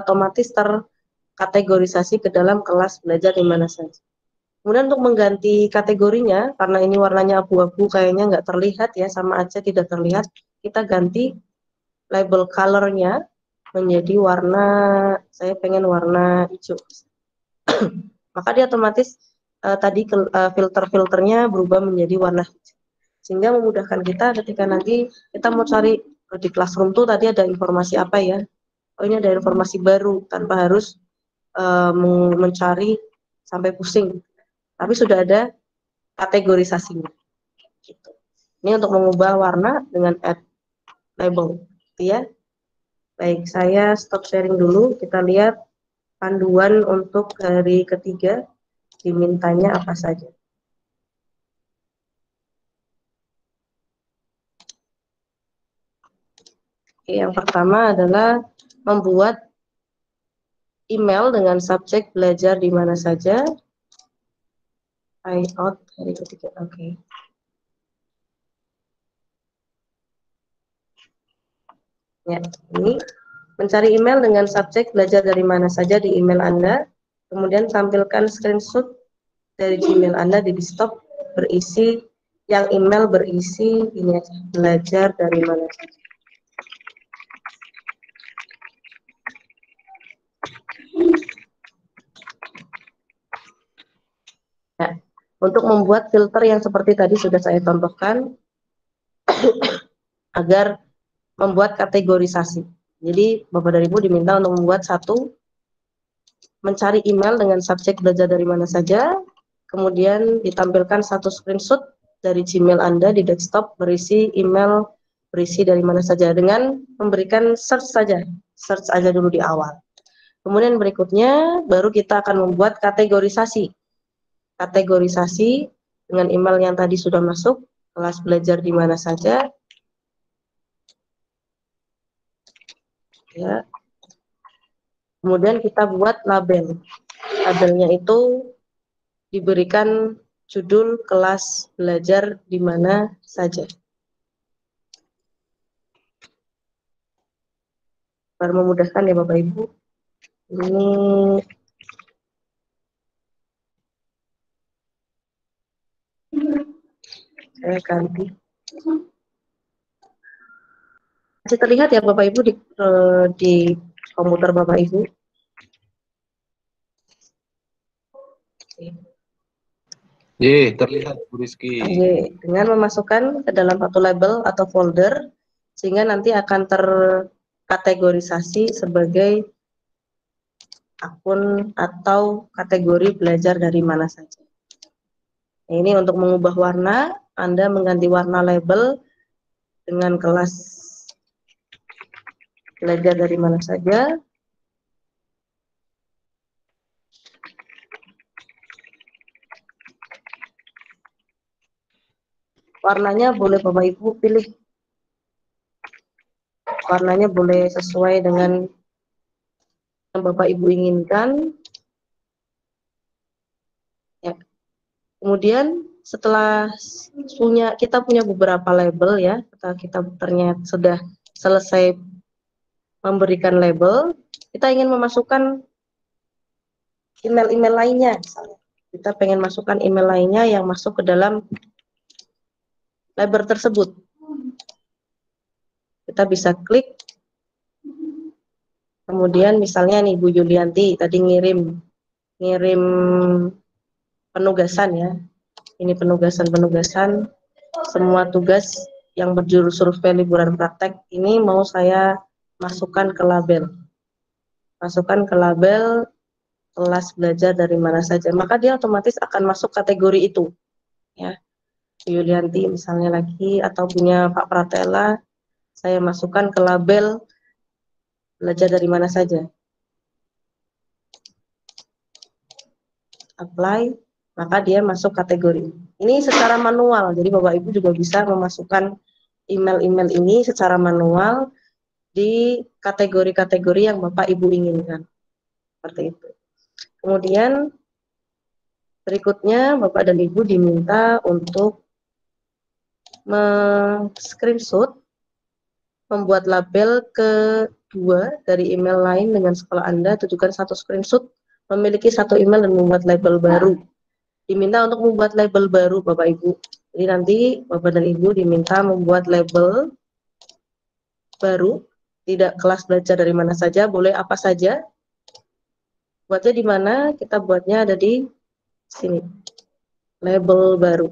otomatis terkategorisasi ke dalam kelas belajar di mana saja. Kemudian untuk mengganti kategorinya, karena ini warnanya abu-abu, kayaknya nggak terlihat ya, sama aja tidak terlihat, kita ganti label color-nya menjadi warna, saya pengen warna hijau. Maka dia otomatis tadi filter-filternya berubah menjadi warna hijau. Sehingga memudahkan kita ketika nanti kita mau cari di classroom tuh tadi ada informasi apa ya. Oh, ini ada informasi baru, tanpa harus mencari sampai pusing. Tapi sudah ada kategorisasinya. Gitu. Ini untuk mengubah warna dengan add label, gitu ya. Baik, saya stop sharing dulu. Kita lihat panduan untuk hari ketiga, dimintanya apa saja. Oke, yang pertama adalah membuat email dengan subjek belajar di mana saja. Out hari ketiga, oke. Ya, ini mencari email dengan subjek belajar dari mana saja di email Anda, kemudian tampilkan screenshot dari Gmail Anda di desktop berisi, yang email berisi ini aja, belajar dari mana saja. Ya, untuk membuat filter yang seperti tadi sudah saya contohkan, agar membuat kategorisasi. Jadi Bapak dan Ibu diminta untuk membuat mencari email dengan subjek belajar dari mana saja, kemudian ditampilkan satu screenshot dari Gmail Anda di desktop berisi email berisi dari mana saja dengan memberikan search aja dulu di awal. Kemudian berikutnya baru kita akan membuat kategorisasi dengan email yang tadi sudah masuk, kelas belajar di mana saja, ya. Kemudian kita buat label. Labelnya itu diberikan judul kelas belajar di mana saja. Biar memudahkan ya Bapak Ibu. Ini saya ganti. Masih terlihat ya Bapak Ibu di komputer Bapak Ibu. Terlihat Bu Rizky. Dengan memasukkan ke dalam satu label atau folder, sehingga nanti akan terkategorisasi sebagai akun atau kategori belajar dari mana saja. Nah, ini untuk mengubah warna, Anda mengganti warna label dengan kelas belajar dari mana saja. Warnanya boleh Bapak Ibu pilih. Warnanya boleh sesuai dengan yang Bapak Ibu inginkan. Ya. Kemudian setelah kita punya beberapa label ya, setelah kita ternyata sudah selesai memberikan label, kita ingin memasukkan email-email lainnya. Misalnya. Kita pengen masukkan email lainnya yang masuk ke dalam label tersebut. Kita bisa klik. Kemudian misalnya nih Bu Yulianti tadi ngirim penugasan ya. Ini penugasan semua tugas yang berjudul survei liburan praktek ini mau saya masukkan ke label. Masukkan ke label kelas belajar dari mana saja. Maka dia otomatis akan masuk kategori itu. Ya. Yulianti misalnya lagi atau punya Pak Pratela, saya masukkan ke label belajar dari mana saja. Apply, maka dia masuk kategori. Ini secara manual, jadi Bapak Ibu juga bisa memasukkan email-email ini secara manual di kategori-kategori yang Bapak Ibu inginkan. Seperti itu. Kemudian berikutnya Bapak dan Ibu diminta untuk screenshot, membuat label kedua dari email lain dengan sekolah Anda, tujukan satu screenshot, memiliki satu email dan membuat label baru. Diminta untuk membuat label baru Bapak Ibu. Jadi nanti Bapak dan Ibu diminta membuat label baru, tidak kelas belajar dari mana saja, boleh apa saja. Buatnya di mana? Kita buatnya ada di sini. Label baru.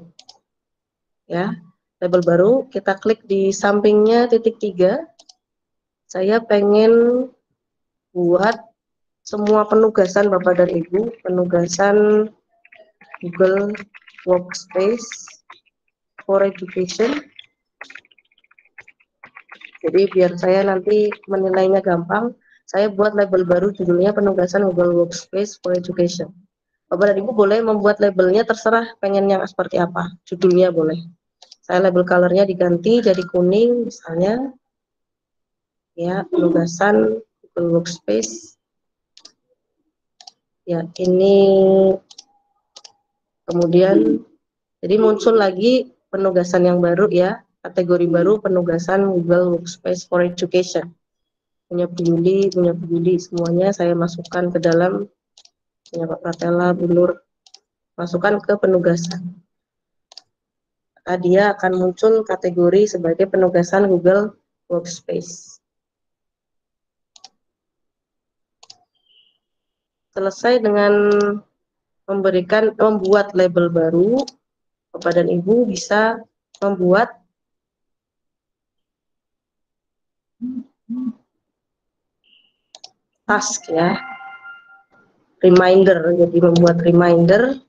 Ya. Label baru, kita klik di sampingnya titik 3. Saya pengen buat semua penugasan Bapak dan Ibu, penugasan Google Workspace for Education. Jadi biar saya nanti menilainya gampang, saya buat label baru judulnya penugasan Google Workspace for Education. Bapak dan Ibu boleh membuat labelnya terserah pengen yang seperti apa, judulnya boleh. Saya label colornya diganti jadi kuning misalnya, ya penugasan Google Workspace. Ya ini kemudian jadi muncul lagi penugasan yang baru ya, kategori baru penugasan Google Workspace for Education. Punya peduli semuanya saya masukkan ke dalam, punya Pak Pratela, Bu Nur, masukkan ke penugasan. Maka dia akan muncul kategori sebagai penugasan Google Workspace. Selesai dengan membuat label baru, Bapak dan Ibu bisa membuat task ya, reminder. Jadi membuat reminder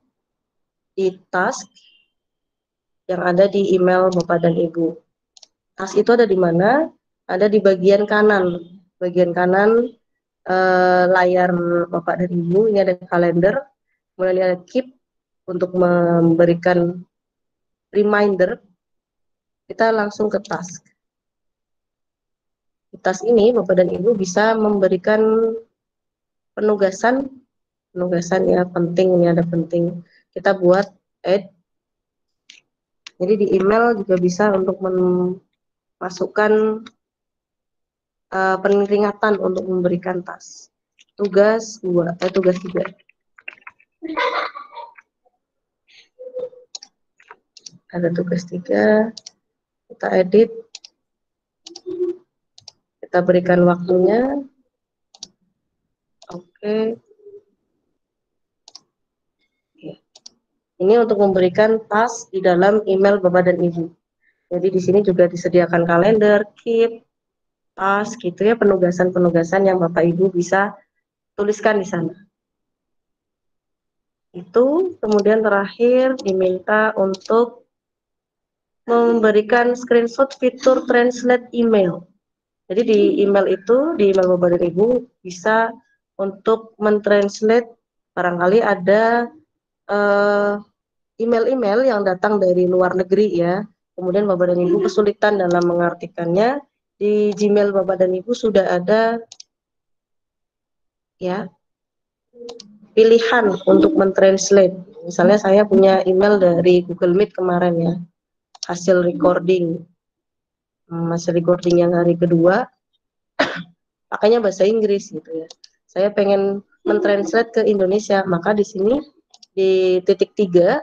di task yang ada di email Bapak dan Ibu. Task itu ada di mana? Ada di bagian kanan. Bagian kanan layar Bapak dan Ibu, ini ada kalender, kemudian ada keep untuk memberikan reminder. Kita langsung ke task. Di task ini Bapak dan Ibu bisa memberikan penugasan ya, penting, ini ada penting. Kita buat add. Jadi di email juga bisa untuk memasukkan peringatan untuk memberikan task. Tugas 2, tugas 3. Ada tugas 3, kita edit, kita berikan waktunya. Oke. Ini untuk memberikan task di dalam email Bapak dan Ibu. Jadi di sini juga disediakan kalender, keep, task gitu ya, penugasan-penugasan yang Bapak Ibu bisa tuliskan di sana. Itu kemudian terakhir diminta untuk memberikan screenshot fitur translate email. Jadi di email itu, di email Bapak dan Ibu bisa untuk mentranslate, barangkali ada email-email yang datang dari luar negeri ya. Kemudian Bapak dan Ibu kesulitan dalam mengartikannya. Di Gmail Bapak dan Ibu sudah ada ya pilihan untuk mentranslate. Misalnya saya punya email dari Google Meet kemarin ya, hasil recording yang hari kedua, pakainya bahasa Inggris gitu ya. Saya pengen mentranslate ke Indonesia, maka di sini di titik 3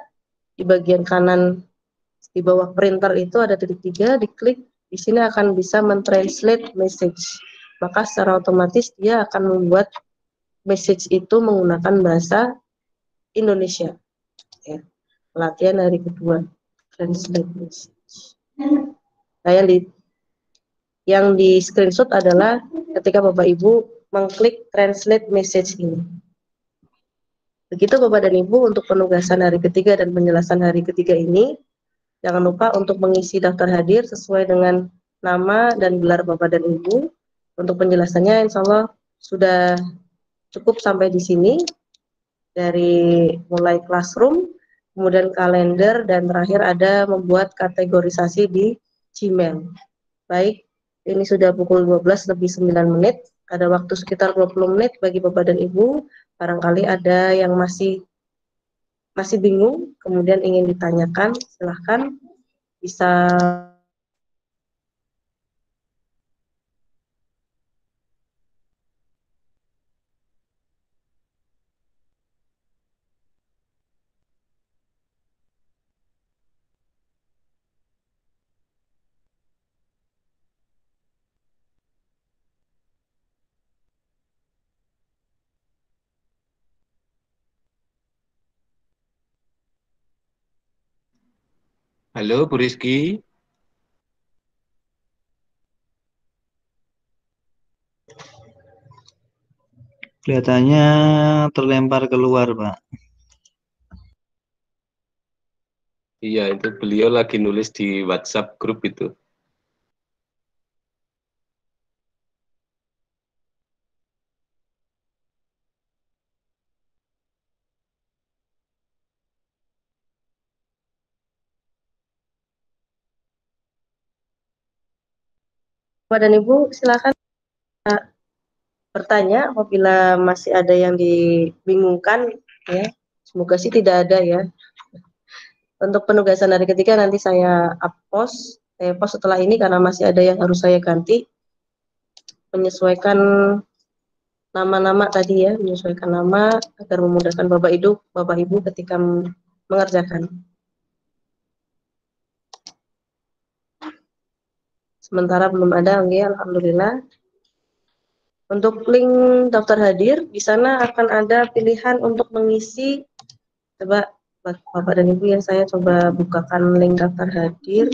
di bagian kanan di bawah printer itu ada titik 3, diklik, di sini akan bisa mentranslate message. Maka secara otomatis dia akan membuat message itu menggunakan bahasa Indonesia. Ya. Pelatihan hari kedua, translate message. Nah, yang di screenshot adalah ketika Bapak Ibu mengklik translate message ini. Begitu Bapak dan Ibu untuk penugasan hari ketiga dan penjelasan hari ketiga ini. Jangan lupa untuk mengisi daftar hadir sesuai dengan nama dan gelar Bapak dan Ibu. Untuk penjelasannya insya Allah sudah cukup sampai di sini. Dari mulai classroom, kemudian kalender, dan terakhir ada membuat kategorisasi di Gmail. Baik, ini sudah pukul 12 lebih 9 menit. Ada waktu sekitar 20 menit bagi Bapak dan Ibu. Barangkali ada yang masih bingung, kemudian ingin ditanyakan, silahkan bisa. Halo, Bu Rizky. Kelihatannya terlempar keluar, Pak. Iya, itu beliau lagi nulis di WhatsApp grup itu. Bapak dan Ibu silakan bertanya apabila masih ada yang dibingungkan ya. Semoga sih tidak ada ya. Untuk penugasan hari ketiga nanti saya post setelah ini karena masih ada yang harus saya ganti, menyesuaikan nama-nama tadi ya, menyesuaikan nama agar memudahkan Bapak Ibu ketika mengerjakan. Sementara belum ada, oke, alhamdulillah. Untuk link daftar hadir, di sana akan ada pilihan untuk mengisi. Coba Bapak dan Ibu ya, saya coba bukakan link daftar hadir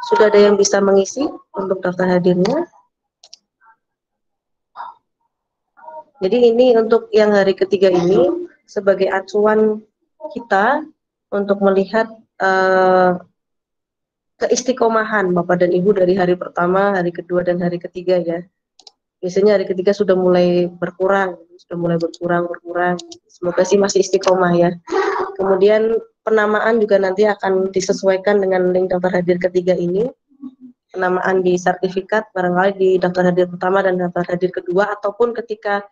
Sudah ada yang bisa mengisi untuk daftar hadirnya? Jadi ini untuk yang hari ketiga ini sebagai acuan kita untuk melihat keistiqomahan Bapak dan Ibu dari hari pertama, hari kedua, dan hari ketiga ya. Biasanya hari ketiga sudah mulai berkurang. Semoga sih masih istiqomah ya. Kemudian penamaan juga nanti akan disesuaikan dengan link daftar hadir ketiga ini. Penamaan di sertifikat barangkali di daftar hadir pertama dan daftar hadir kedua, ataupun ketika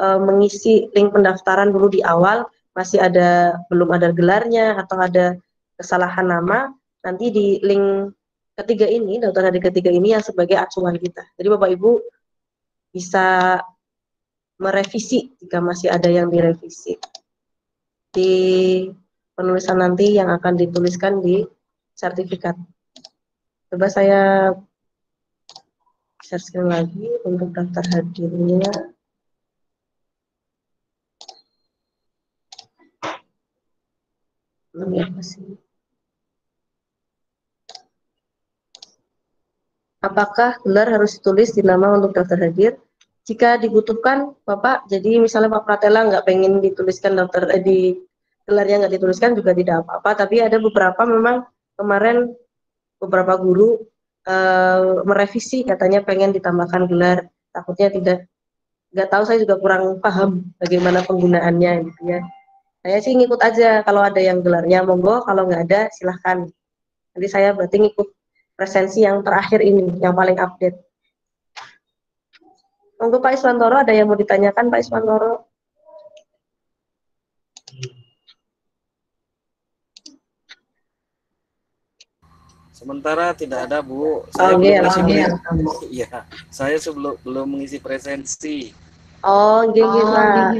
mengisi link pendaftaran dulu di awal masih belum ada gelarnya atau ada kesalahan nama, nanti di link ketiga ini, daftar hadir ketiga ini yang sebagai acuan kita. Jadi Bapak Ibu bisa merevisi jika masih ada yang direvisi di penulisan nanti yang akan dituliskan di sertifikat. Coba saya share screen lagi untuk daftar hadirnya. Apakah gelar harus ditulis di nama untuk daftar hadir? Jika dibutuhkan, Bapak, jadi misalnya Pak Pratela nggak pengen dituliskan di gelarnya nggak dituliskan juga tidak apa-apa, tapi ada beberapa memang kemarin beberapa guru merevisi katanya pengen ditambahkan gelar, takutnya nggak tahu, saya juga kurang paham bagaimana penggunaannya gitu ya. Saya sih ngikut aja, kalau ada yang gelarnya monggo, kalau nggak ada silahkan. Nanti saya berarti ngikut presensi yang terakhir ini, yang paling update. Monggo Pak Iswantoro, ada yang mau ditanyakan Pak Iswantoro? Sementara tidak ada Bu. Saya belum mengisi presensi. Oh, Pak.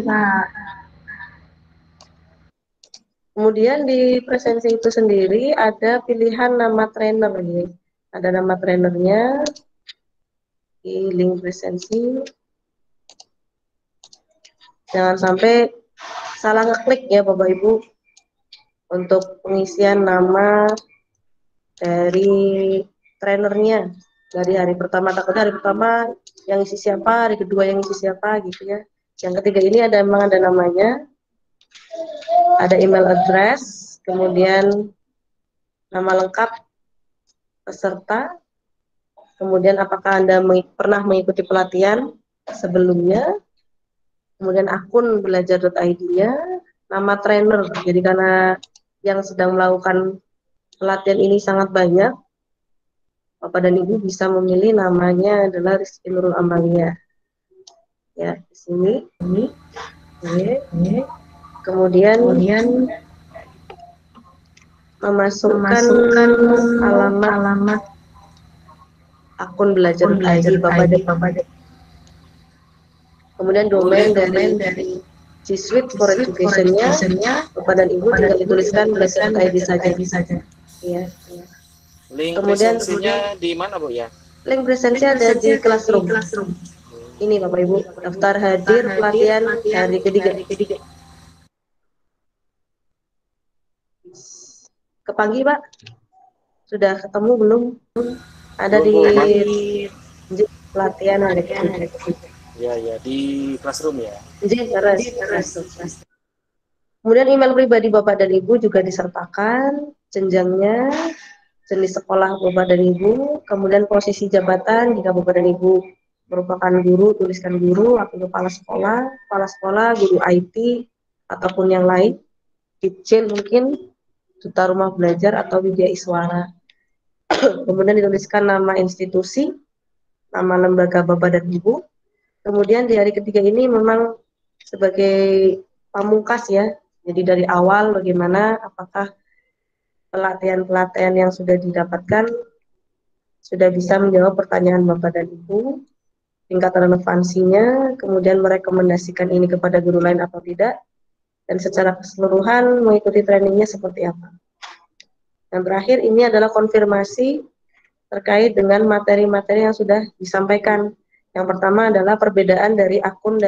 Kemudian di presensi itu sendiri ada pilihan nama trainer ya. Ada nama trainernya di link presensi. Jangan sampai salah ngeklik ya Bapak Ibu untuk pengisian nama dari trainernya. Dari hari pertama, takutnya hari pertama yang isi siapa, hari kedua yang isi siapa gitu ya. Yang ketiga ini memang ada namanya, ada email address, kemudian nama lengkap peserta, kemudian apakah Anda pernah mengikuti pelatihan sebelumnya, kemudian akun belajar.id-nya, nama trainer. Jadi karena yang sedang melakukan pelatihan ini sangat banyak, Bapak dan Ibu bisa memilih namanya adalah Rizky Nurul Amalia. Ya, di sini. Kemudian memasukkan alamat akun belajar.id Bapak. Kemudian domain dari G Suite for Education-nya Bapak dan Ibu tinggal dituliskan belajar.id saja. Iya. Link presensinya di mana Bu ya? Link presensi ada di Classroom. Ini Bapak Ibu, daftar hadir pelatihan hari ketiga. Kepagi Pak? Sudah ketemu belum? Ada di pelatihan hari ketiga. Ya, di Classroom ya. Kemudian email pribadi Bapak dan Ibu juga disertakan, jenjangnya, jenis sekolah Bapak dan Ibu, kemudian posisi jabatan jika Bapak dan Ibu merupakan guru, tuliskan guru, wakil kepala sekolah, guru IT, ataupun yang lain, Ditjen mungkin, duta rumah belajar atau Widya Iswara. Kemudian dituliskan nama institusi, nama lembaga Bapak dan Ibu. Kemudian di hari ketiga ini memang sebagai pamungkas ya, jadi dari awal bagaimana, apakah pelatihan-pelatihan yang sudah didapatkan sudah bisa menjawab pertanyaan Bapak dan Ibu, tingkat relevansinya, kemudian merekomendasikan ini kepada guru lain atau tidak, dan secara keseluruhan mengikuti trainingnya seperti apa. Yang terakhir ini adalah konfirmasi terkait dengan materi-materi yang sudah disampaikan. Yang pertama adalah perbedaan dari akun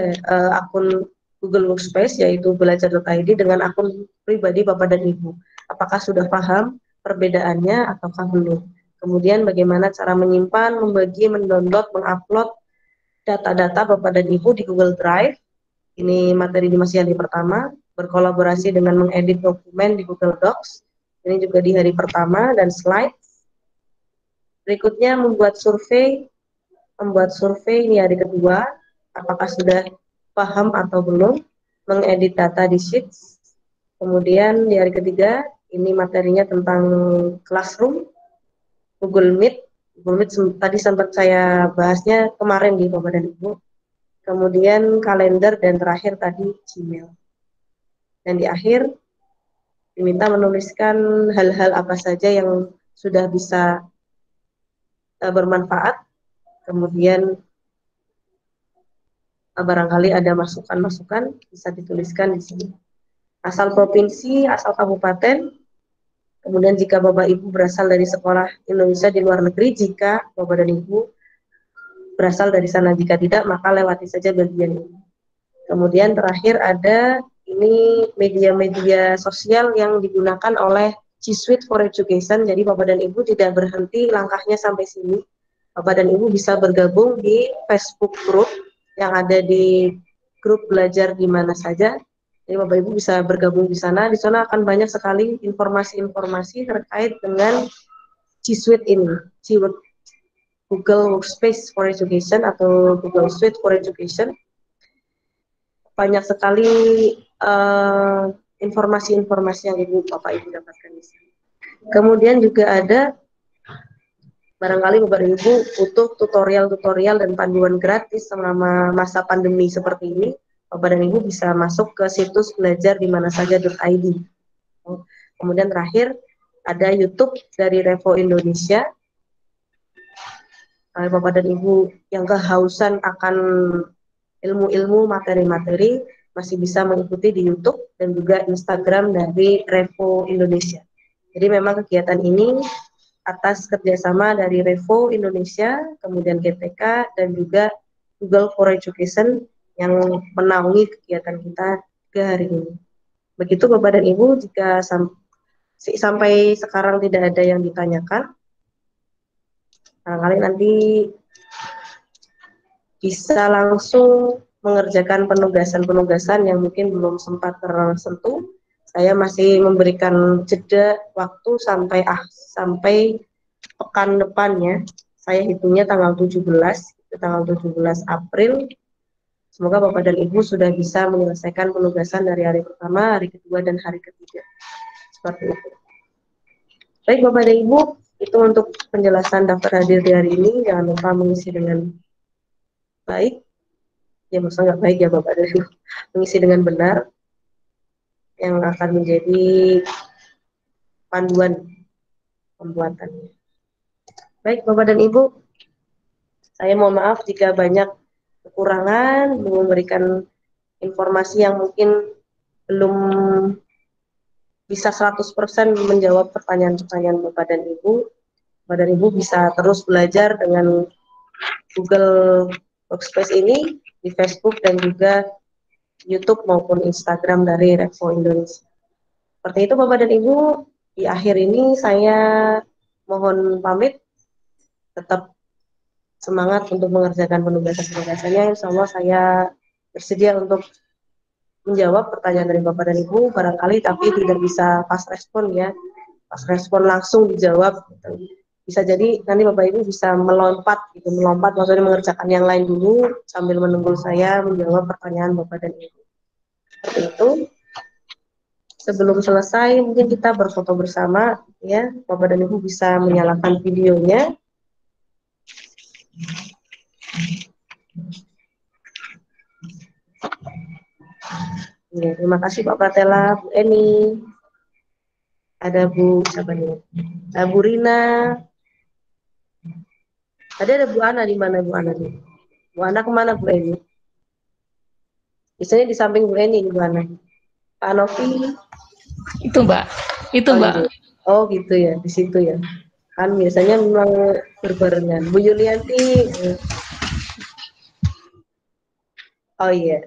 Google Workspace yaitu belajar.id dengan akun pribadi Bapak dan Ibu. Apakah sudah paham perbedaannya ataukah belum? Kemudian bagaimana cara menyimpan, membagi, mendownload, mengupload data-data Bapak dan Ibu di Google Drive. Ini materi di masih hari pertama. Berkolaborasi dengan mengedit dokumen di Google Docs. Ini juga di hari pertama dan slide. Berikutnya membuat survei ini hari kedua. Apakah sudah paham atau belum mengedit data di Sheets. Kemudian di hari ketiga ini materinya tentang Classroom, Google Meet tadi sempat saya bahasnya kemarin di Bapak dan Ibu. Kemudian kalender dan terakhir tadi Gmail. Dan di akhir diminta menuliskan hal-hal apa saja yang sudah bisa bermanfaat. Kemudian barangkali ada masukan-masukan bisa dituliskan di sini. Asal provinsi, asal kabupaten. Kemudian jika Bapak Ibu berasal dari sekolah Indonesia di luar negeri, jika Bapak dan Ibu berasal dari sana, jika tidak maka lewati saja bagian ini. Kemudian terakhir ada ini media-media sosial yang digunakan oleh G Suite for Education. Jadi Bapak dan Ibu tidak berhenti langkahnya sampai sini. Bapak dan Ibu bisa bergabung di Facebook group yang ada di grup belajar di mana saja. Jadi Bapak Ibu bisa bergabung di sana. Di sana akan banyak sekali informasi-informasi terkait dengan G Suite ini, Google Workspace for Education atau Google Suite for Education. Banyak sekali informasi-informasi yang Bapak Ibu dapatkan di sini. Kemudian juga ada barangkali Bapak Ibu butuh tutorial-tutorial dan panduan gratis selama masa pandemi seperti ini. Bapak dan Ibu bisa masuk ke situs belajar di mana saja.id. Kemudian terakhir ada YouTube dari Revo Indonesia. Bapak dan Ibu yang kehausan akan ilmu-ilmu, materi-materi masih bisa mengikuti di YouTube dan juga Instagram dari Revo Indonesia. Jadi memang kegiatan ini atas kerjasama dari Revo Indonesia, kemudian GTK dan juga Google for Education yang menaungi kegiatan kita ke hari ini. Begitu Bapak dan Ibu, jika sampai sekarang tidak ada yang ditanyakan, barangkali nanti bisa langsung mengerjakan penugasan-penugasan yang mungkin belum sempat tersentuh. Saya masih memberikan jeda waktu sampai pekan depannya. Saya hitungnya tanggal 17 April. Semoga Bapak dan Ibu sudah bisa menyelesaikan penugasan dari hari pertama, hari kedua, dan hari ketiga. Seperti itu. Baik Bapak dan Ibu, itu untuk penjelasan daftar hadir di hari ini. Jangan lupa mengisi dengan baik. Ya maksudnya nggak baik ya Bapak dan Ibu. Mengisi dengan benar yang akan menjadi panduan pembuatannya. Baik Bapak dan Ibu, saya mohon maaf jika banyak kekurangan, memberikan informasi yang mungkin belum bisa 100% menjawab pertanyaan-pertanyaan Bapak dan Ibu. Bapak dan Ibu bisa terus belajar dengan Google Workspace ini di Facebook dan juga YouTube maupun Instagram dari Revo Indonesia. Seperti itu Bapak dan Ibu, di akhir ini saya mohon pamit, tetap semangat untuk mengerjakan penugasan-penugasannya. Insya Allah saya bersedia untuk menjawab pertanyaan dari Bapak dan Ibu, barangkali tapi tidak bisa pas respon ya, pas respon langsung dijawab. Bisa jadi nanti Bapak Ibu bisa melompat maksudnya mengerjakan yang lain dulu sambil menunggu saya menjawab pertanyaan Bapak dan Ibu. Seperti itu. Sebelum selesai mungkin kita berfoto bersama ya, Bapak dan Ibu bisa menyalakan videonya. Ya, terima kasih Pak Pratela, Bu Eni, ada Bu siapa nih? Bu Rina. Tadi ada Bu Ana, di mana Bu Ana nih? Bu Ana kemana Bu Eni? Biasanya di samping Bu Eni Bu Ana. Pak Novi. Itu Mbak, Mbak. Oh gitu ya, di situ ya. Kan biasanya memang berbarengan. Bu Yulianti. Oh iya.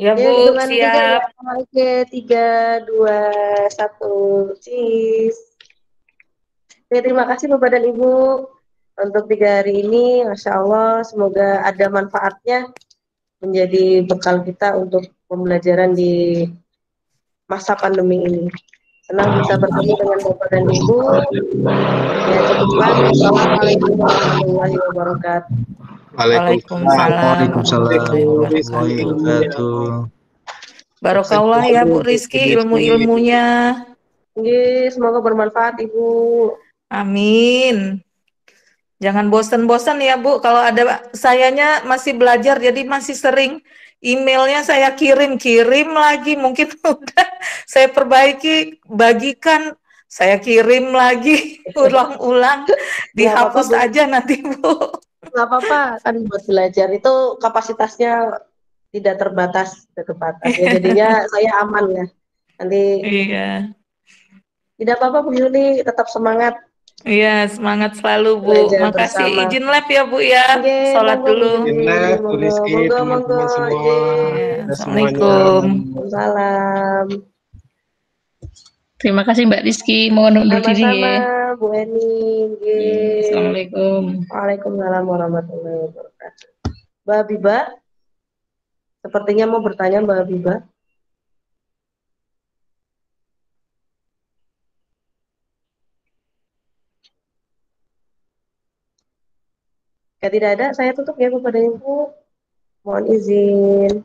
Ya Bu, siap. Oke, 3, 2, 1, cheese. Oke, terima kasih Bapak dan Ibu untuk 3 hari ini. Masya Allah, semoga ada manfaatnya menjadi bekal kita untuk pembelajaran di masa pandemi ini. Senang bisa bertemu dengan Bapak dan Ibu. Ya, cukupkan. Wassalamualaikum warahmatullahi wabarakatuh. Waalaikumsalam warahmatullahi Warahmatullahi wabarakatuh. wabarakatuh. Barokallah ya Bu Rizky ilmu-ilmunya. Semoga bermanfaat Ibu. Amin. Jangan bosan-bosan ya Bu. Kalau ada sayanya masih belajar jadi masih sering emailnya saya kirim lagi. Mungkin udah saya perbaiki, bagikan, saya kirim lagi, ulang-ulang, dihapus aja nanti Bu. Nggak apa-apa, kan buat belajar itu kapasitasnya tidak terbatas ya. Jadinya saya aman ya. Nanti Iya. tidak apa-apa Bu Yuli, tetap semangat. Iya, semangat selalu Bu. Belajar Makasih bersama. izin lab ya Bu ya. Sholat dulu. Izin lab, Bu Rizky, teman-teman semua. Assalamualaikum. Salam. Terima kasih Mbak Rizky. Mohon undur diri Sama-sama ya. Bu Eni. Assalamualaikum. Waalaikumsalam warahmatullahi wabarakatuh. Mbak Biba, sepertinya mau bertanya Mbak Biba. Jika tidak ada, saya tutup ya Bapak dan Ibu. Mohon izin.